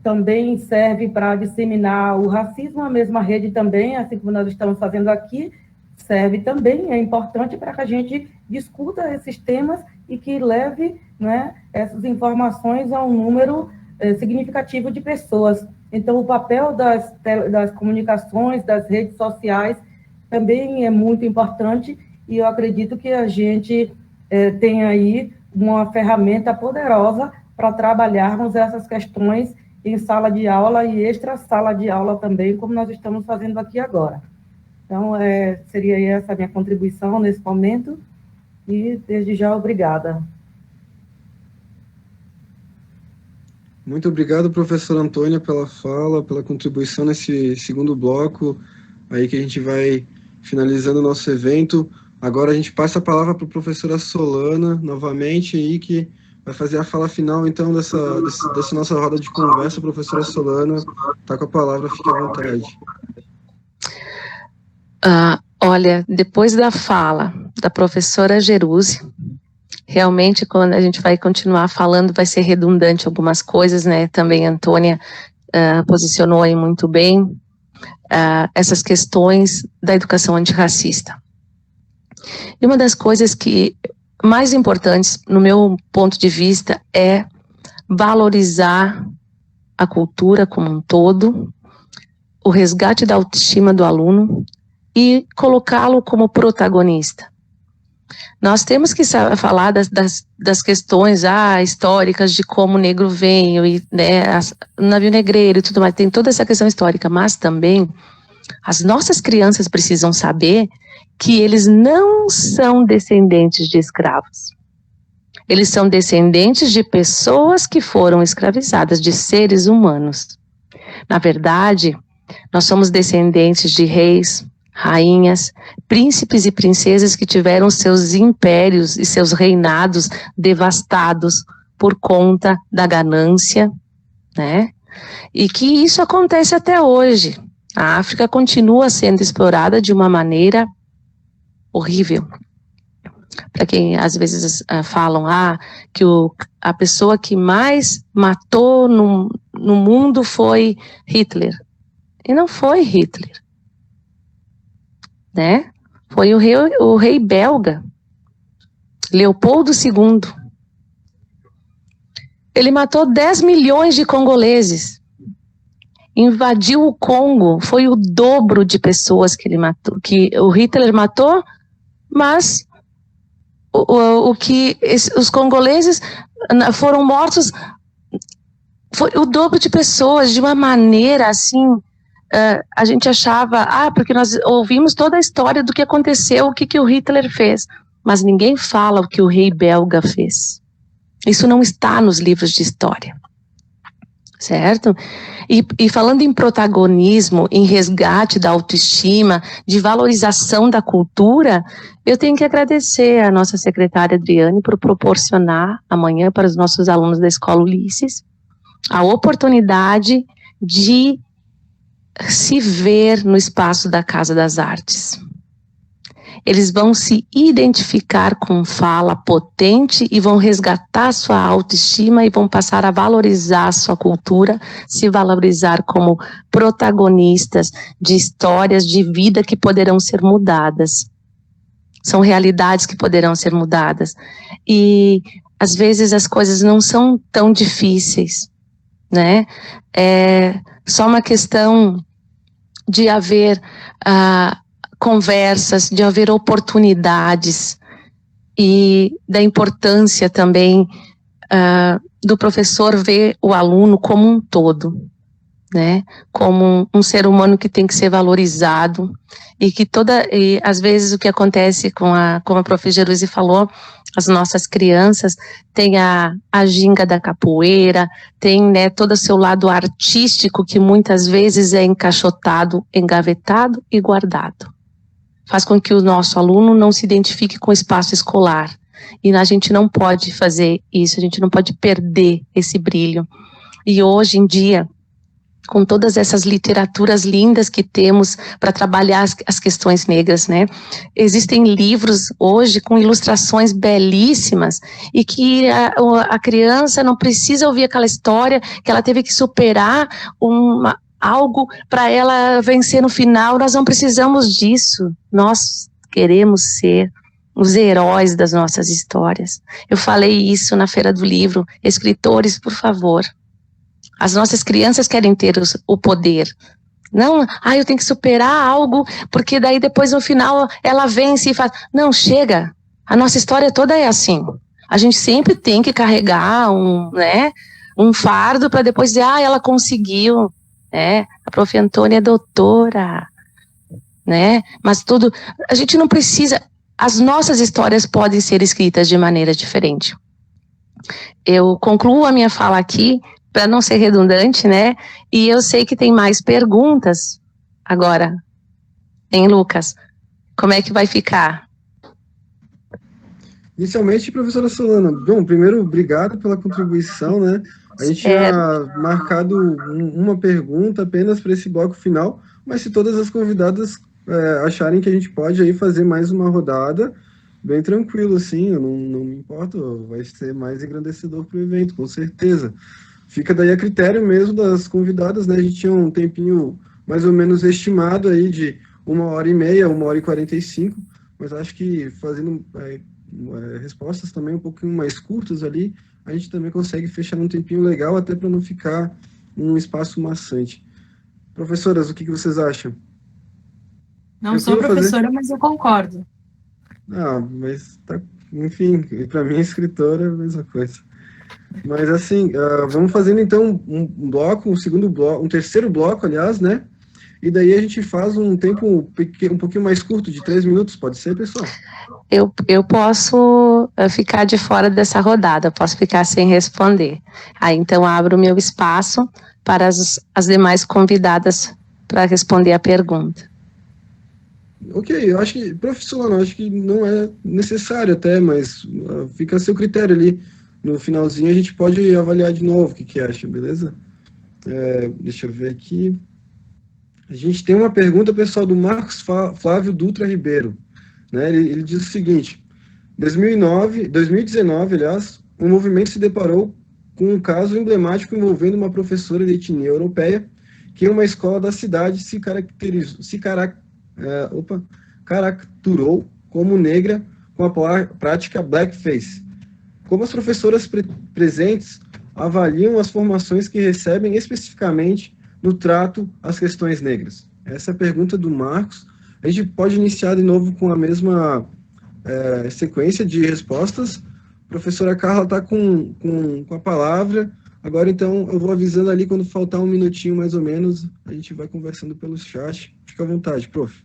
também serve para disseminar o racismo, a mesma rede também, assim como nós estamos fazendo aqui, serve também, é importante para que a gente discuta esses temas e que leve, né, essas informações a um número significativo de pessoas. Então, o papel das comunicações, das redes sociais, também é muito importante, e eu acredito que a gente tem aí uma ferramenta poderosa para trabalharmos essas questões em sala de aula e extra sala de aula também, como nós estamos fazendo aqui agora. Então, seria essa a minha contribuição nesse momento, e desde já, obrigada. Muito obrigado, professora Antônia, pela fala, pela contribuição nesse segundo bloco, aí que a gente vai finalizando o nosso evento. Agora a gente passa a palavra para a professora Solana, novamente, aí, que vai fazer a fala final, então, dessa nossa roda de conversa. Professora Solana, está com a palavra, fique à vontade. Olha, depois da fala da professora Geruse, realmente, quando a gente vai continuar falando, vai ser redundante algumas coisas, né? Também a Antônia posicionou aí muito bem essas questões da educação antirracista. E uma das coisas que mais importantes, no meu ponto de vista, é valorizar a cultura como um todo, o resgate da autoestima do aluno e colocá-lo como protagonista. Nós temos que falar das questões históricas de como o negro veio, e, né, o navio negreiro e tudo mais, tem toda essa questão histórica, mas também as nossas crianças precisam saber que eles não são descendentes de escravos. Eles são descendentes de pessoas que foram escravizadas, de seres humanos. Na verdade, nós somos descendentes de reis, rainhas, príncipes e princesas que tiveram seus impérios e seus reinados devastados por conta da ganância, né? E que isso acontece até hoje. A África continua sendo explorada de uma maneira horrível. Para quem às vezes falam que a pessoa que mais matou no mundo foi Hitler. E não foi Hitler, né? Foi o rei belga, Leopoldo II. Ele matou 10 milhões de congoleses. Invadiu o Congo, foi o dobro de pessoas que ele matou, que o Hitler matou, mas os congoleses foram mortos, foi o dobro de pessoas, de uma maneira assim. A gente achava, porque nós ouvimos toda a história do que aconteceu, o que o Hitler fez, mas ninguém fala o que o rei belga fez. Isso não está nos livros de história, certo? E falando em protagonismo, em resgate da autoestima, de valorização da cultura, eu tenho que agradecer a nossa secretária Adriane por proporcionar amanhã para os nossos alunos da Escola Ulisses a oportunidade de se ver no espaço da Casa das Artes. Eles vão se identificar com fala potente e vão resgatar sua autoestima e vão passar a valorizar sua cultura, se valorizar como protagonistas de histórias de vida que poderão ser mudadas. São realidades que poderão ser mudadas. E, às vezes, as coisas não são tão difíceis, né? É só uma questão de haver conversas, de haver oportunidades e da importância também do professor ver o aluno como um todo, né? Como um ser humano que tem que ser valorizado e às vezes o que acontece como a prof. Geruse falou, as nossas crianças têm a ginga da capoeira, tem, né, todo o seu lado artístico que muitas vezes é encaixotado, engavetado e guardado. Faz com que o nosso aluno não se identifique com o espaço escolar. E a gente não pode fazer isso, a gente não pode perder esse brilho. E hoje em dia, com todas essas literaturas lindas que temos para trabalhar as questões negras, né? Existem livros hoje com ilustrações belíssimas e que a criança não precisa ouvir aquela história que ela teve que superar algo para ela vencer no final. Nós não precisamos disso. Nós queremos ser os heróis das nossas histórias. Eu falei isso na Feira do Livro. Escritores, por favor, As nossas crianças querem ter o poder. Não, eu tenho que superar algo, porque daí depois no final ela vence e faz. Não, chega. A nossa história toda é assim. A gente sempre tem que carregar um fardo para depois dizer, ela conseguiu. A prof. Antônia é doutora. Mas tudo. A gente não precisa. As nossas histórias podem ser escritas de maneira diferente. Eu concluo a minha fala aqui, para não ser redundante, e eu sei que tem mais perguntas agora, hein, Lucas? Como é que vai ficar? Inicialmente, professora Solana, bom, primeiro, obrigado pela contribuição, A gente tinha marcado uma pergunta apenas para esse bloco final, mas se todas as convidadas acharem que a gente pode aí fazer mais uma rodada, bem tranquilo, assim, eu não me importo, vai ser mais engrandecedor para o evento, com certeza. Fica daí a critério mesmo das convidadas, A gente tinha um tempinho mais ou menos estimado aí de 1h30, 1h45, mas acho que fazendo respostas também um pouquinho mais curtas ali, a gente também consegue fechar um tempinho legal, até para não ficar um espaço maçante. Professoras, o que vocês acham? Não sou professora, mas eu concordo. Mas, enfim, para mim, escritora é a mesma coisa. Mas, assim, vamos fazendo, então, um bloco, um terceiro bloco, aliás, E daí a gente faz um tempo um pouquinho mais curto, de 3 minutos, pode ser, pessoal? Eu posso ficar de fora dessa rodada, posso ficar sem responder. Aí, então, abro o meu espaço para as demais convidadas para responder a pergunta. Ok, eu acho que, professor, eu acho que não é necessário até, mas fica a seu critério ali. No finalzinho a gente pode avaliar de novo o que acha, beleza? Deixa eu ver aqui. A gente tem uma pergunta, pessoal, do Marcos Flávio Dutra Ribeiro. Ele diz o seguinte: 2019, aliás, o movimento se deparou com um caso emblemático envolvendo uma professora de etnia europeia que em uma escola da cidade se caracterizou como negra com a prática blackface. Como as professoras presentes avaliam as formações que recebem especificamente no trato às questões negras? Essa é a pergunta do Marcos. A gente pode iniciar de novo com a mesma sequência de respostas. A professora Carla está com a palavra. Agora, então, eu vou avisando ali, quando faltar um minutinho mais ou menos, a gente vai conversando pelo chat. Fica à vontade, prof.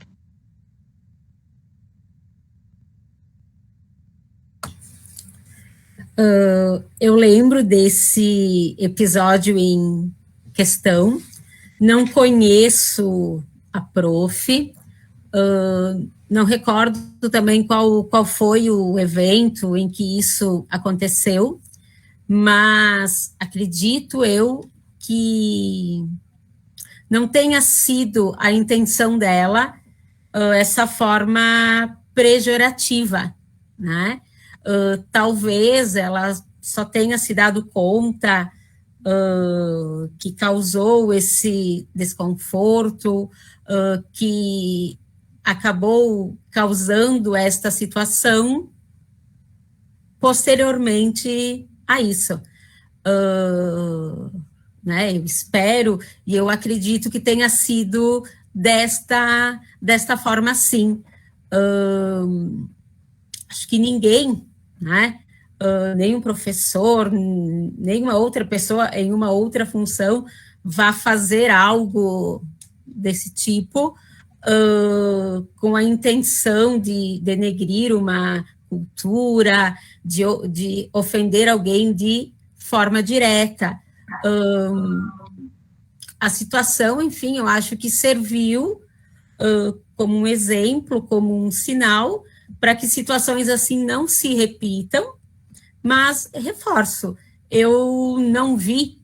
Eu lembro desse episódio em questão, não conheço a prof, não recordo também qual foi o evento em que isso aconteceu, mas acredito eu que não tenha sido a intenção dela essa forma pejorativa, talvez ela só tenha se dado conta que causou esse desconforto, que acabou causando esta situação posteriormente a isso. Eu espero e eu acredito que tenha sido desta forma, sim. Acho que ninguém, nenhum professor, nenhuma outra pessoa em uma outra função vá fazer algo desse tipo com a intenção de denegrir uma cultura, de ofender alguém de forma direta. A situação, enfim, eu acho que serviu como um exemplo, como um sinal para que situações assim não se repitam, mas, reforço, eu não vi,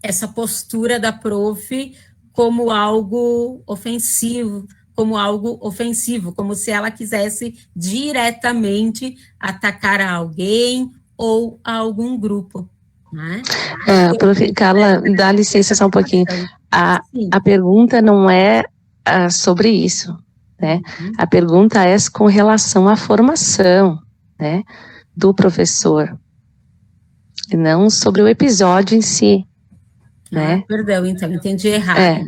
essa postura da prof como algo ofensivo, como se ela quisesse diretamente atacar a alguém ou a algum grupo. Prof. Carla, dá licença só um pouquinho. A pergunta não é sobre isso, A pergunta é com relação à formação, do professor. e não sobre o episódio em si, né? Perdão, então, entendi errado.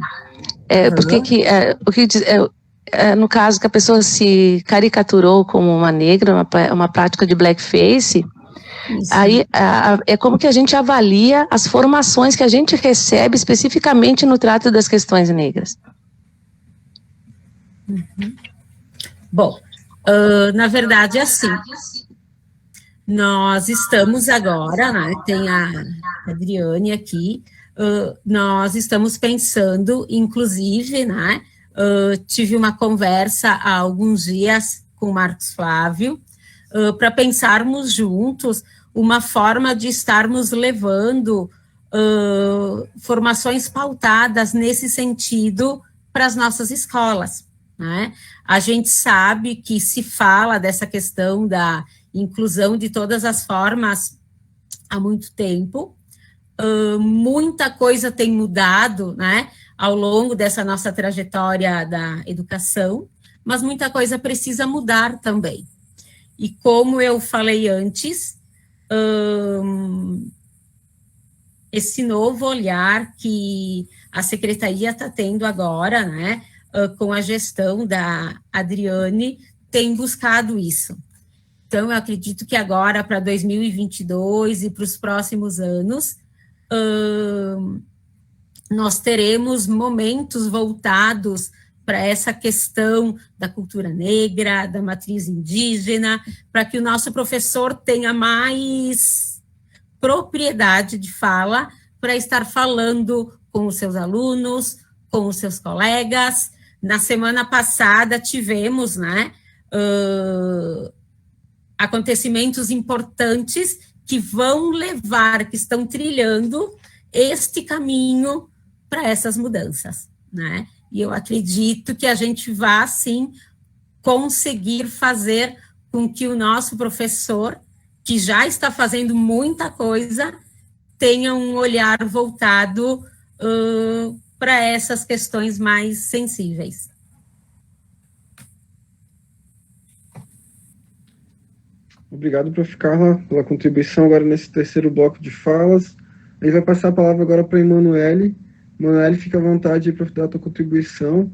No caso que a pessoa se caricaturou como uma negra, uma prática de blackface, aí é como que a gente avalia as formações que a gente recebe especificamente no trato das questões negras. Bom, na verdade é assim, nós estamos agora, né, tem a Adriane aqui, nós estamos pensando, inclusive, né, tive uma conversa há alguns dias com o Marcos Flávio, para pensarmos juntos uma forma de estarmos levando formações pautadas nesse sentido para as nossas escolas, né? A gente sabe que se fala dessa questão da inclusão de todas as formas há muito tempo, muita coisa tem mudado, né, ao longo dessa nossa trajetória da educação, mas muita coisa precisa mudar também. E como eu falei antes, esse novo olhar que a Secretaria está tendo agora, né, com a gestão da Adriane, tem buscado isso. Então, eu acredito que agora, para 2022 e para os próximos anos, nós teremos momentos voltados para essa questão da cultura negra, da matriz indígena, para que o nosso professor tenha mais propriedade de fala para estar falando com os seus alunos, com os seus colegas. Na semana passada tivemos, né, acontecimentos importantes que vão levar, que estão trilhando este caminho para essas mudanças, né? E eu acredito que a gente vai, sim, conseguir fazer com que o nosso professor, que já está fazendo muita coisa, tenha um olhar voltado para essas questões mais sensíveis. Obrigado, Prof. Carla, pela contribuição agora nesse terceiro bloco de falas. A gente vai passar a palavra agora para a Emanuele. Emanuele, fica à vontade para dar a tua contribuição.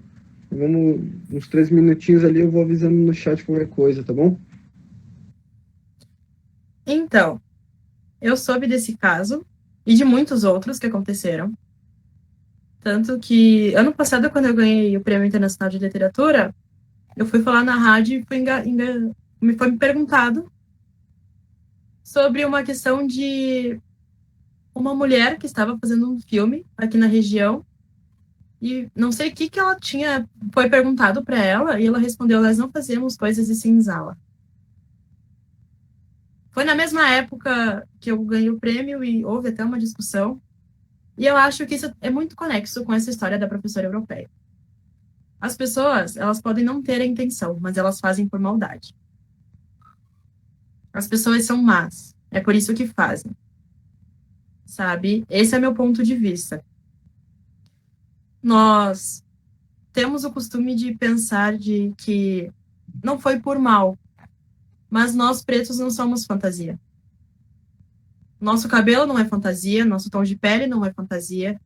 Vamos, uns 3 minutinhos ali, eu vou avisando no chat qualquer coisa, tá bom? Então, eu soube desse caso e de muitos outros que aconteceram. Tanto que, ano passado, quando eu ganhei o Prêmio Internacional de Literatura, eu fui falar na rádio e foi me perguntado sobre uma questão de uma mulher que estava fazendo um filme aqui na região e não sei o que ela tinha, foi perguntado para ela e ela respondeu: nós não fazemos coisas em senzala. Foi na mesma época que eu ganhei o prêmio e houve até uma discussão, e eu acho que isso é muito conexo com essa história da professora europeia. As pessoas, elas podem não ter a intenção, mas elas fazem por maldade. As pessoas são más, é por isso que fazem. Sabe? Esse é meu ponto de vista. Nós temos o costume de pensar de que não foi por mal, mas nós pretos não somos fantasia. Nosso cabelo não é fantasia, nosso tom de pele não é fantasia,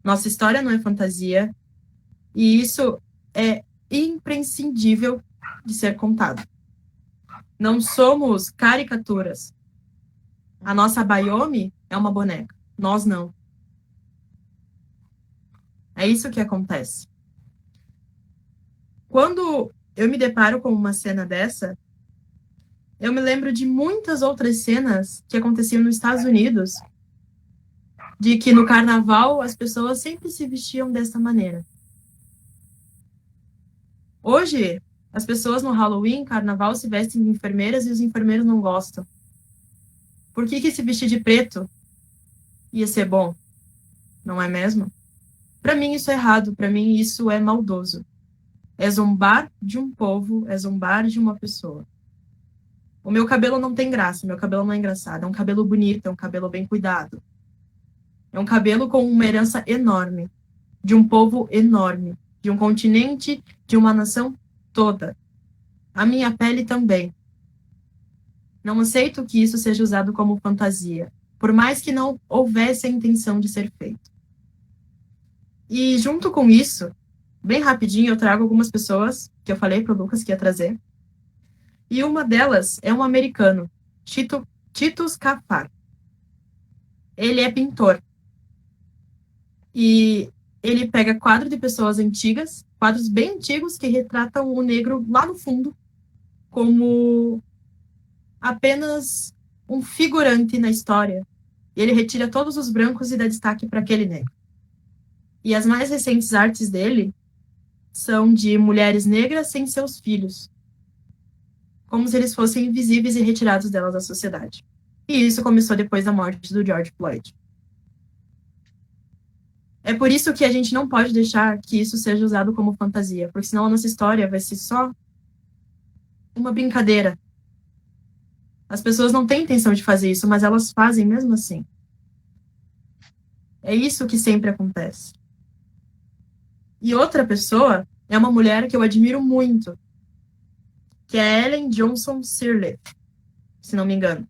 nossa história não é fantasia, e isso é imprescindível de ser contado. Não somos caricaturas. A nossa Bayomi é uma boneca, nós não. É isso que acontece. Quando eu me deparo com uma cena dessa, eu me lembro de muitas outras cenas que aconteciam nos Estados Unidos, de que no carnaval as pessoas sempre se vestiam dessa maneira. Hoje, as pessoas no Halloween, carnaval, se vestem de enfermeiras e os enfermeiros não gostam. Por que se vestir de preto ia ser bom? Não é mesmo? Para mim isso é errado, para mim isso é maldoso. É zombar de um povo, é zombar de uma pessoa. O meu cabelo não tem graça, meu cabelo não é engraçado, é um cabelo bonito, é um cabelo bem cuidado. É um cabelo com uma herança enorme, de um povo enorme, de um continente, de uma nação toda. A minha pele também. Não aceito que isso seja usado como fantasia, por mais que não houvesse a intenção de ser feito. E junto com isso, bem rapidinho, eu trago algumas pessoas que eu falei para o Lucas que ia trazer. E uma delas é um americano, Titus Kaphar. Ele é pintor. E ele pega quadros de pessoas antigas, quadros bem antigos que retratam o negro lá no fundo, como apenas um figurante na história. E ele retira todos os brancos e dá destaque para aquele negro. E as mais recentes artes dele são de mulheres negras sem seus filhos, como se eles fossem invisíveis e retirados delas da sociedade. E isso começou depois da morte do George Floyd. É por isso que a gente não pode deixar que isso seja usado como fantasia, porque senão a nossa história vai ser só uma brincadeira. As pessoas não têm intenção de fazer isso, mas elas fazem mesmo assim. É isso que sempre acontece. E outra pessoa é uma mulher que eu admiro muito, que é Ellen Johnson Sirleaf, se não me engano.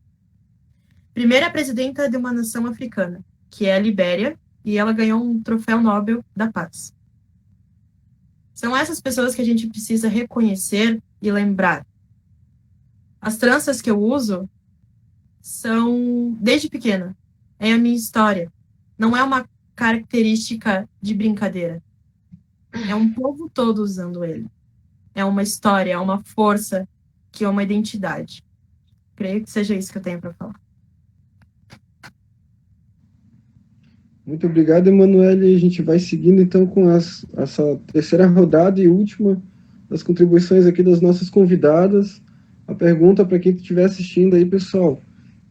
Primeira presidenta de uma nação africana, que é a Libéria, e ela ganhou um troféu Nobel da Paz. São essas pessoas que a gente precisa reconhecer e lembrar. As tranças que eu uso são, desde pequena, é a minha história. Não é uma característica de brincadeira. É um povo todo usando ele. É uma história, é uma força, que é uma identidade. Creio que seja isso que eu tenho para falar. Muito obrigado, Emanuele. A gente vai seguindo, então, com essa terceira rodada e última das contribuições aqui das nossas convidadas. A pergunta para quem estiver assistindo aí, pessoal,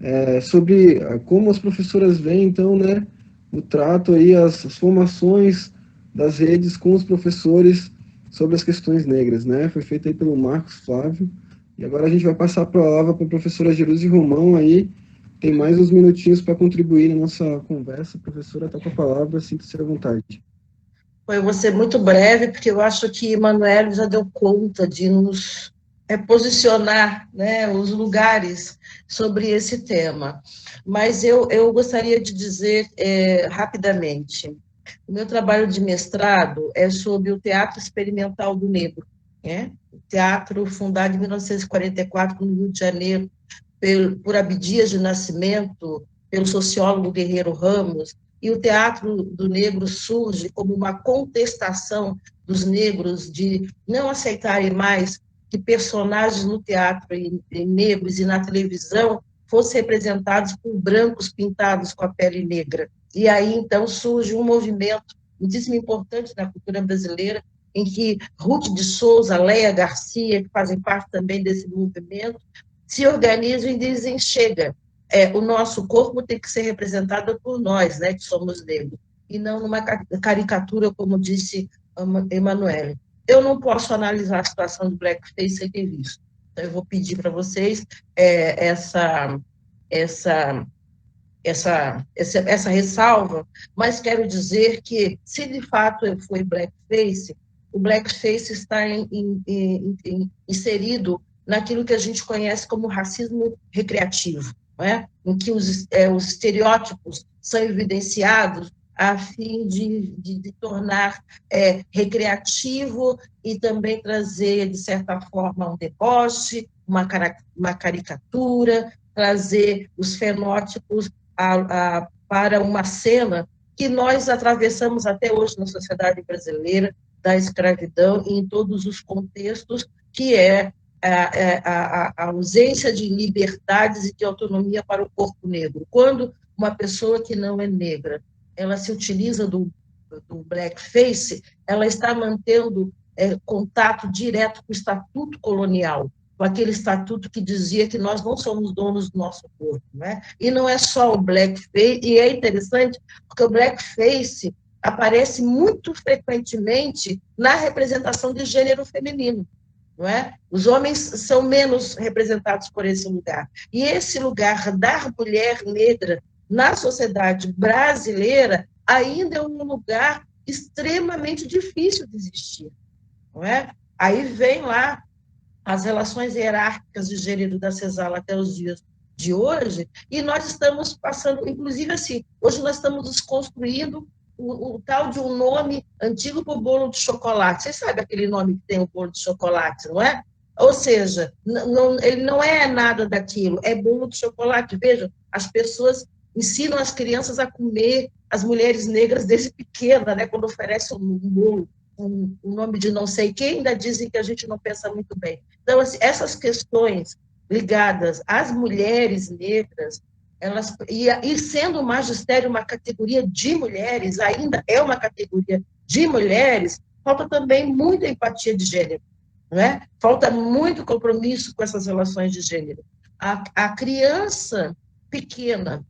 é sobre como as professoras veem, então, né, o trato aí, as formações das redes com os professores sobre as questões negras, né? Foi feito aí pelo Marcos Flávio. E agora a gente vai passar a palavra para a professora Jerusi Romão aí. Tem mais uns minutinhos para contribuir na nossa conversa. Professora, está com a palavra, sinta-se à vontade. Eu vou ser muito breve, porque eu acho que Emanuele já deu conta de nos posicionar, né, os lugares sobre esse tema. Mas eu gostaria de dizer rapidamente, o meu trabalho de mestrado é sobre o Teatro Experimental do Negro, né? O teatro fundado em 1944 no Rio de Janeiro, por Abdias de Nascimento, pelo sociólogo Guerreiro Ramos, e o Teatro do Negro surge como uma contestação dos negros de não aceitarem mais que personagens no teatro e negros e na televisão fossem representados por brancos pintados com a pele negra. E aí, então, surge um movimento muitíssimo importante na cultura brasileira, em que Ruth de Souza, Léa Garcia, que fazem parte também desse movimento, se organizam e dizem, chega, o nosso corpo tem que ser representado por nós, né, que somos negros, e não numa caricatura, como disse Emanuele. Eu não posso analisar a situação do blackface sem ter visto. Então, eu vou pedir para vocês essa ressalva, mas quero dizer que, se de fato foi blackface, o blackface está inserido naquilo que a gente conhece como racismo recreativo, não é? Em que os estereótipos são evidenciados a fim de tornar recreativo e também trazer, de certa forma, um deboche, uma caricatura, trazer os fenótipos para uma cena que nós atravessamos até hoje na sociedade brasileira, da escravidão e em todos os contextos, que é a ausência de liberdades e de autonomia para o corpo negro. Quando uma pessoa que não é negra, ela se utiliza do blackface, ela está mantendo contato direto com o estatuto colonial, com aquele estatuto que dizia que nós não somos donos do nosso corpo, né? E não é só o blackface, e é interessante, porque o blackface aparece muito frequentemente na representação de gênero feminino, não é? Os homens são menos representados por esse lugar. E esse lugar da mulher negra na sociedade brasileira ainda é um lugar extremamente difícil de existir, não é? Aí vem lá as relações hierárquicas de gênero da Senzala até os dias de hoje, e nós estamos passando, inclusive assim, hoje nós estamos desconstruindo o tal de um nome antigo para o bolo de chocolate. Você sabe aquele nome que tem o bolo de chocolate, não é? Ou seja, ele não é nada daquilo, é bolo de chocolate. Veja, as pessoas ensinam as crianças a comer, as mulheres negras desde pequena, né, quando oferecem um bolo, um nome de não sei quem, ainda dizem que a gente não pensa muito bem. Então, assim, essas questões ligadas às mulheres negras, elas, e sendo o magistério uma categoria de mulheres, ainda é uma categoria de mulheres, falta também muita empatia de gênero, não é? Falta muito compromisso com essas relações de gênero. A criança pequena,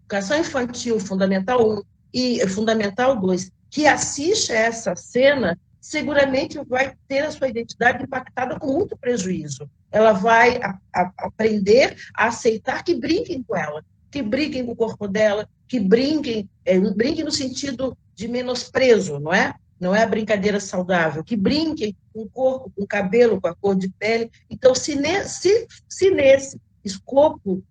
educação infantil, Fundamental 1 e Fundamental 2, que assiste a essa cena, seguramente vai ter a sua identidade impactada com muito prejuízo. Ela vai aprender a aceitar que brinquem com ela, que brinquem com o corpo dela, que brinquem no sentido de menosprezo, não é? Não é a brincadeira saudável, que brinquem com o corpo, com o cabelo, com a cor de pele. Então, se nesse escopo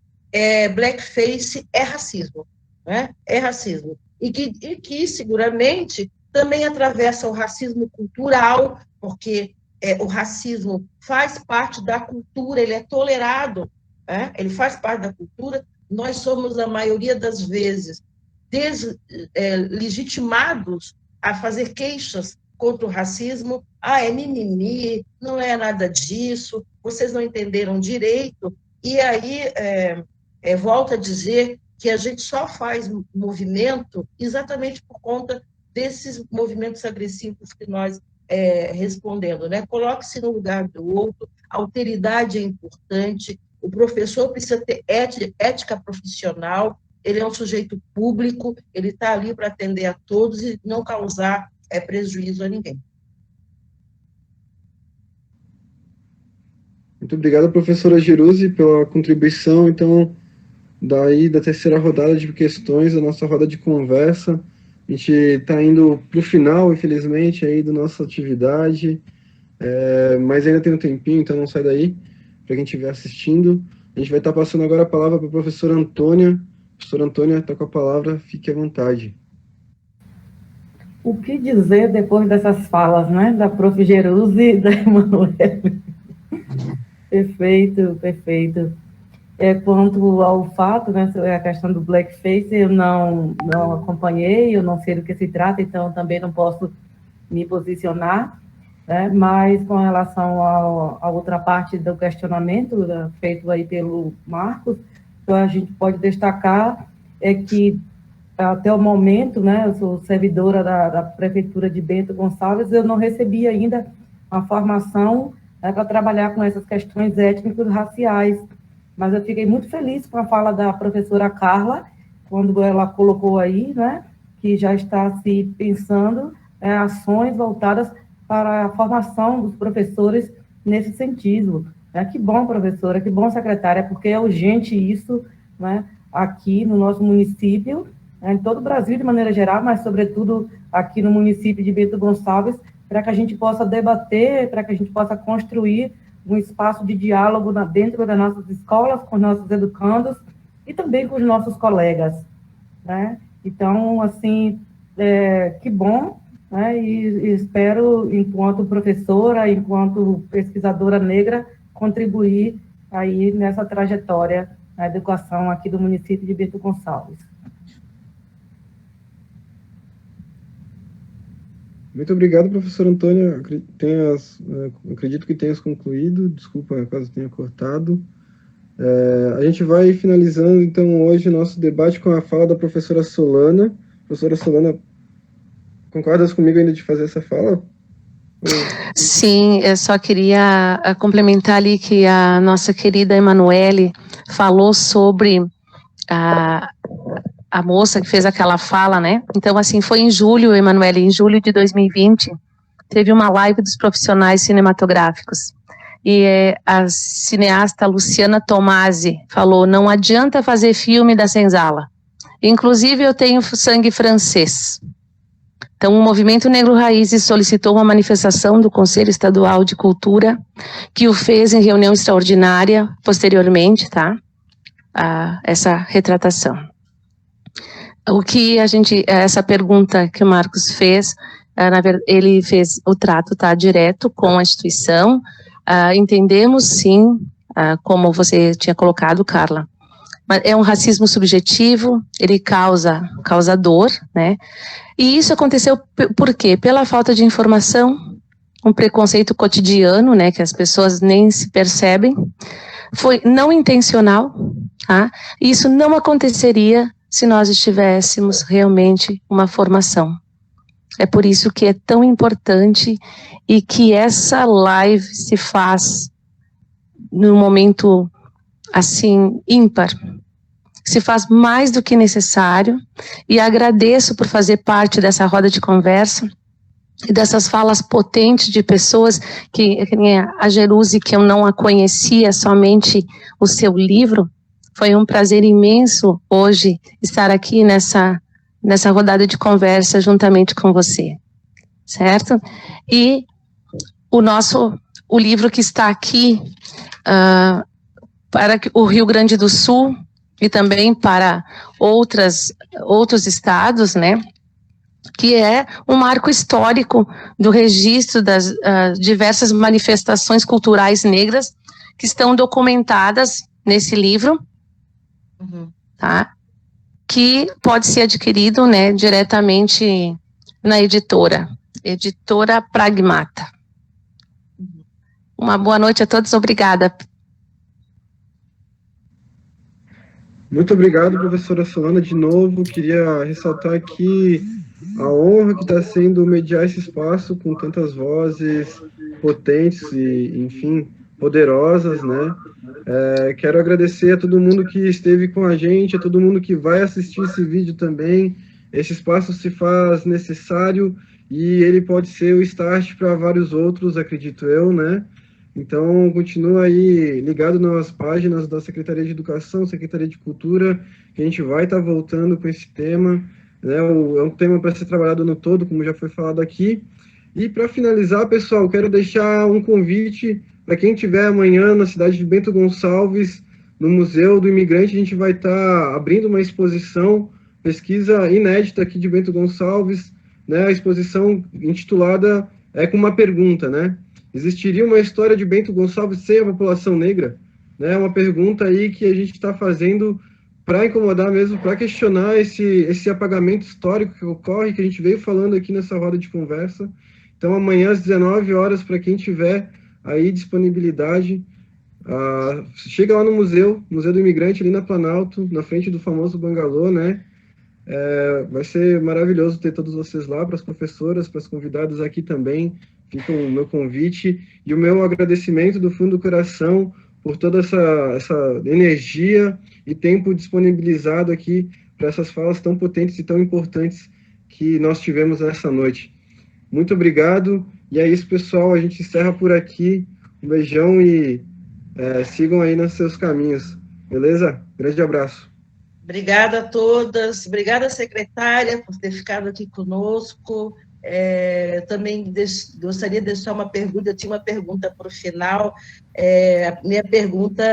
blackface é racismo, né? É racismo. E que seguramente também atravessa o racismo cultural, porque o racismo faz parte da cultura, ele é tolerado, né? Ele faz parte da cultura. Nós somos, a maioria das vezes, legitimados a fazer queixas contra o racismo. É mimimi, não é nada disso, vocês não entenderam direito. E aí, volto a dizer que a gente só faz movimento exatamente por conta desses movimentos agressivos que nós respondendo, né? Coloque-se no lugar do outro, a alteridade é importante, o professor precisa ter ética profissional, ele é um sujeito público, ele está ali para atender a todos e não causar prejuízo a ninguém. Muito obrigado, professora Geruzzi, pela contribuição. Então, daí da terceira rodada de questões, a nossa roda de conversa, a gente está indo para o final, infelizmente, aí da nossa atividade, mas ainda tem um tempinho, então não sai daí, para quem estiver assistindo. A gente vai estar passando agora a palavra para a professora Antônia. Professora Antônia, está com a palavra, fique à vontade. O que dizer depois dessas falas, né, da prof. Geruzzi e da Emanuele? Perfeito, perfeito. Quanto ao fato, né, a questão do blackface, eu não acompanhei, eu não sei do que se trata, então também não posso me posicionar, né, mas com relação à outra parte do questionamento feito aí pelo Marcos, então a gente pode destacar que até o momento, né, eu sou servidora da Prefeitura de Bento Gonçalves, eu não recebi ainda uma formação para trabalhar com essas questões étnico-raciais, mas eu fiquei muito feliz com a fala da professora Carla, quando ela colocou aí, né, que já está se pensando ações voltadas para a formação dos professores nesse sentido. Que bom, professora, que bom, secretária, porque é urgente isso, né, aqui no nosso município, em todo o Brasil de maneira geral, mas sobretudo aqui no município de Bento Gonçalves, para que a gente possa debater, para que a gente possa construir um espaço de diálogo dentro das nossas escolas, com os nossos educandos e também com os nossos colegas, né? Então, assim, que bom, né? E espero, enquanto professora, enquanto pesquisadora negra, contribuir aí nessa trajetória na educação aqui do município de Bento Gonçalves. Muito obrigado, professora Antônia. Acredito que tenhas concluído. Desculpa, caso tenha cortado. A gente vai finalizando, então, hoje o nosso debate com a fala da professora Solana. Professora Solana, concordas comigo ainda de fazer essa fala? Sim, eu só queria complementar ali que a nossa querida Emanuele falou sobre a moça que fez aquela fala, né? Então, assim, foi em julho, Emanuele, em julho de 2020, teve uma live dos profissionais cinematográficos. E a cineasta Luciana Tomasi falou, não adianta fazer filme da senzala. Inclusive, eu tenho sangue francês. Então, o Movimento Negro Raízes solicitou uma manifestação do Conselho Estadual de Cultura, que o fez em reunião extraordinária, posteriormente, tá? essa retratação. O que essa pergunta que o Marcos fez, na verdade, ele fez, o trato está direto com a instituição, entendemos sim, como você tinha colocado, Carla, mas é um racismo subjetivo, ele causa dor, né? E isso aconteceu por quê? Pela falta de informação, um preconceito cotidiano, né, que as pessoas nem se percebem, foi não intencional, tá? Isso não aconteceria se nós tivéssemos realmente uma formação. É por isso que é tão importante e que essa live se faz num momento, assim, ímpar. Se faz mais do que necessário, e agradeço por fazer parte dessa roda de conversa e dessas falas potentes de pessoas que a Jerusi, que eu não a conhecia, somente o seu livro. Foi um prazer imenso hoje estar aqui nessa rodada de conversa juntamente com você, certo? E o livro que está aqui para o Rio Grande do Sul e também para outros estados, né? Que é um marco histórico do registro das diversas manifestações culturais negras que estão documentadas nesse livro, tá? Que pode ser adquirido, né, diretamente na editora Pragmata. Uma boa noite a todos, obrigada. Muito obrigado, professora Solana, de novo. Queria ressaltar aqui a honra que está sendo mediar esse espaço com tantas vozes potentes e, enfim, poderosas, né? Quero agradecer a todo mundo que esteve com a gente, a todo mundo que vai assistir esse vídeo também. Esse espaço se faz necessário e ele pode ser o start para vários outros, acredito eu, né? Então, continua aí ligado nas páginas da Secretaria de Educação, Secretaria de Cultura, que a gente vai estar voltando com esse tema, né? É um tema para ser trabalhado no todo, como já foi falado aqui. E para finalizar, pessoal, quero deixar um convite para quem estiver amanhã na cidade de Bento Gonçalves, no Museu do Imigrante. A gente vai estar abrindo uma exposição, pesquisa inédita aqui de Bento Gonçalves, né? A exposição intitulada com uma pergunta, né? Existiria uma história de Bento Gonçalves sem a população negra? Né? Uma pergunta aí que a gente está fazendo para incomodar mesmo, para questionar esse apagamento histórico que ocorre, que a gente veio falando aqui nessa roda de conversa. Então, amanhã às 19 horas, para quem tiver aí disponibilidade, chega lá no Museu do Imigrante, ali na Planalto, na frente do famoso Bangalô, né? Vai ser maravilhoso ter todos vocês lá, para as professoras, para as convidadas aqui também. Fica o meu convite e o meu agradecimento do fundo do coração por toda essa energia e tempo disponibilizado aqui para essas falas tão potentes e tão importantes que nós tivemos nessa noite. Muito obrigado, e é isso, pessoal, a gente encerra por aqui. Um beijão e sigam aí nos seus caminhos, beleza? Grande abraço. Obrigada a todas, obrigada, secretária, por ter ficado aqui conosco. Também gostaria de deixar uma pergunta, eu tinha uma pergunta para o final. A minha pergunta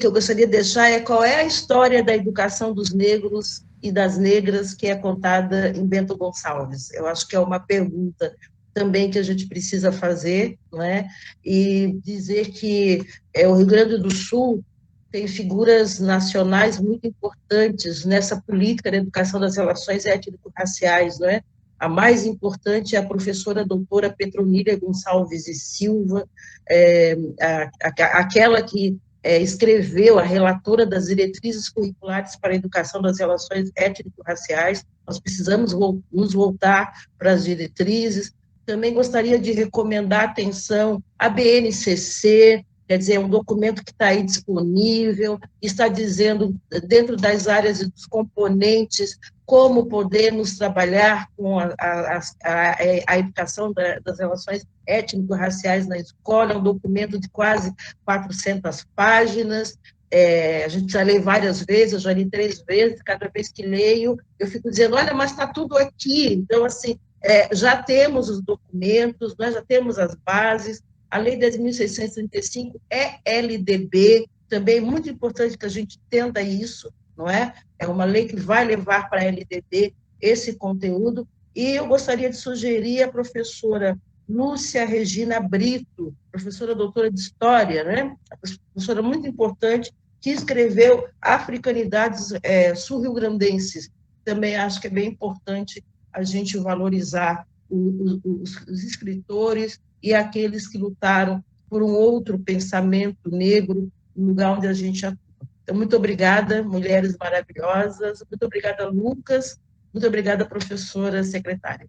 eu gostaria de deixar qual é a história da educação dos negros e das negras que é contada em Bento Gonçalves. Eu acho que é uma pergunta também que a gente precisa fazer, não é? E dizer que o Rio Grande do Sul tem figuras nacionais muito importantes nessa política de educação das relações étnico-raciais, não é? A mais importante é a professora doutora Petronília Gonçalves e Silva, aquela que escreveu, a relatora das diretrizes curriculares para a educação das relações étnico-raciais. Nós precisamos nos voltar para as diretrizes. Também gostaria de recomendar atenção à BNCC, quer dizer, é um documento que está aí disponível, está dizendo, dentro das áreas e dos componentes, como podemos trabalhar com a educação das relações étnico-raciais na escola. É um documento de quase 400 páginas, a gente já lê várias vezes, eu já li 3 vezes, cada vez que leio, eu fico dizendo, olha, mas está tudo aqui. Então, assim, já temos os documentos, nós já temos as bases. A Lei 10.635 é LDB, também é muito importante que a gente entenda isso, não é? É uma lei que vai levar para a LDB esse conteúdo, e eu gostaria de sugerir a professora Lúcia Regina Brito, professora doutora de História, né? A professora muito importante, que escreveu Africanidades sul-rio-grandenses. Também acho que é bem importante a gente valorizar os escritores e aqueles que lutaram por um outro pensamento negro no lugar onde a gente atua. Então, muito obrigada, mulheres maravilhosas, muito obrigada, Lucas, muito obrigada, professora secretária.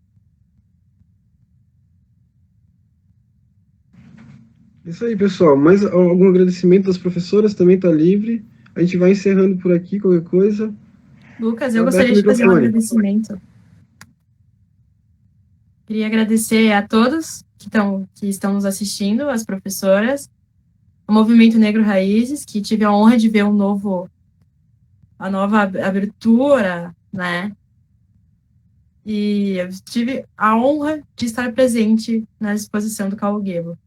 Isso aí, pessoal. Mais algum agradecimento das professoras? Também está livre. A gente vai encerrando por aqui, qualquer coisa. Lucas, eu gostaria de fazer um agradecimento. Queria agradecer a todos que estão nos assistindo, as professoras, o Movimento Negro Raízes, que tive a honra de ver a nova abertura, né? E eu tive a honra de estar presente na exposição do Kaugebo.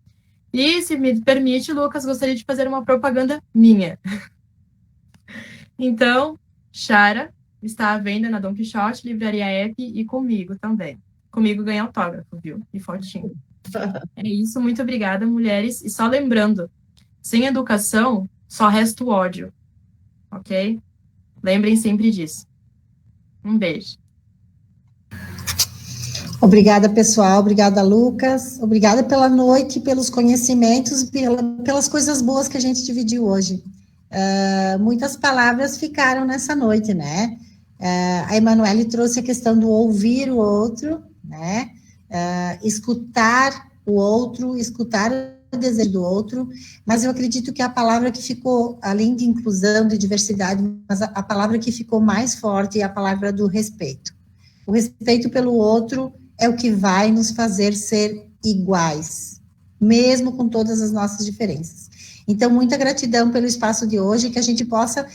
E, se me permite, Lucas, gostaria de fazer uma propaganda minha. Então, Chara está à venda na Don Quixote, Livraria App e comigo também. Comigo ganha autógrafo, viu? E fotinho. É isso, muito obrigada, mulheres. E só lembrando, sem educação, só resta o ódio. Ok? Lembrem sempre disso. Um beijo. Obrigada, pessoal. Obrigada, Lucas. Obrigada pela noite, pelos conhecimentos e pelas coisas boas que a gente dividiu hoje. Muitas palavras ficaram nessa noite, né? A Emanuele trouxe a questão do ouvir o outro, né? Escutar o outro, escutar o desejo do outro, mas eu acredito que a palavra que ficou, além de inclusão, de diversidade, mas a palavra que ficou mais forte é a palavra do respeito. O respeito pelo outro é o que vai nos fazer ser iguais, mesmo com todas as nossas diferenças. Então, muita gratidão pelo espaço de hoje, que a gente possa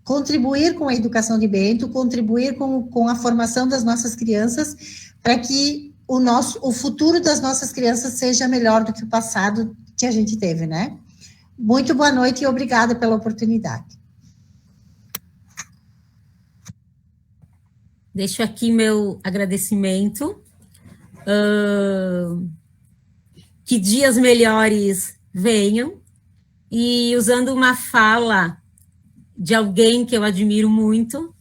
contribuir com a educação de Bento, contribuir com a formação das nossas crianças, para que o futuro das nossas crianças seja melhor do que o passado que a gente teve, né? Muito boa noite e obrigada pela oportunidade. Deixo aqui meu agradecimento. Que dias melhores venham. E usando uma fala de alguém que eu admiro muito,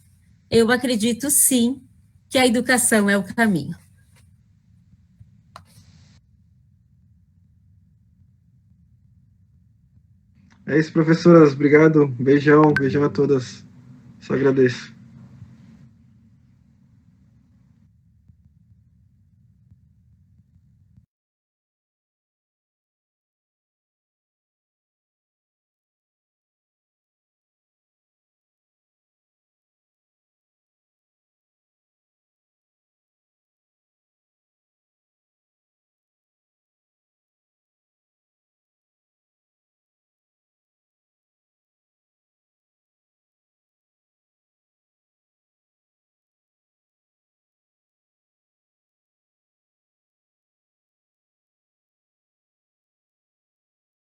eu acredito sim que a educação é o caminho. É isso, professoras. Obrigado. Beijão a todas. Só agradeço.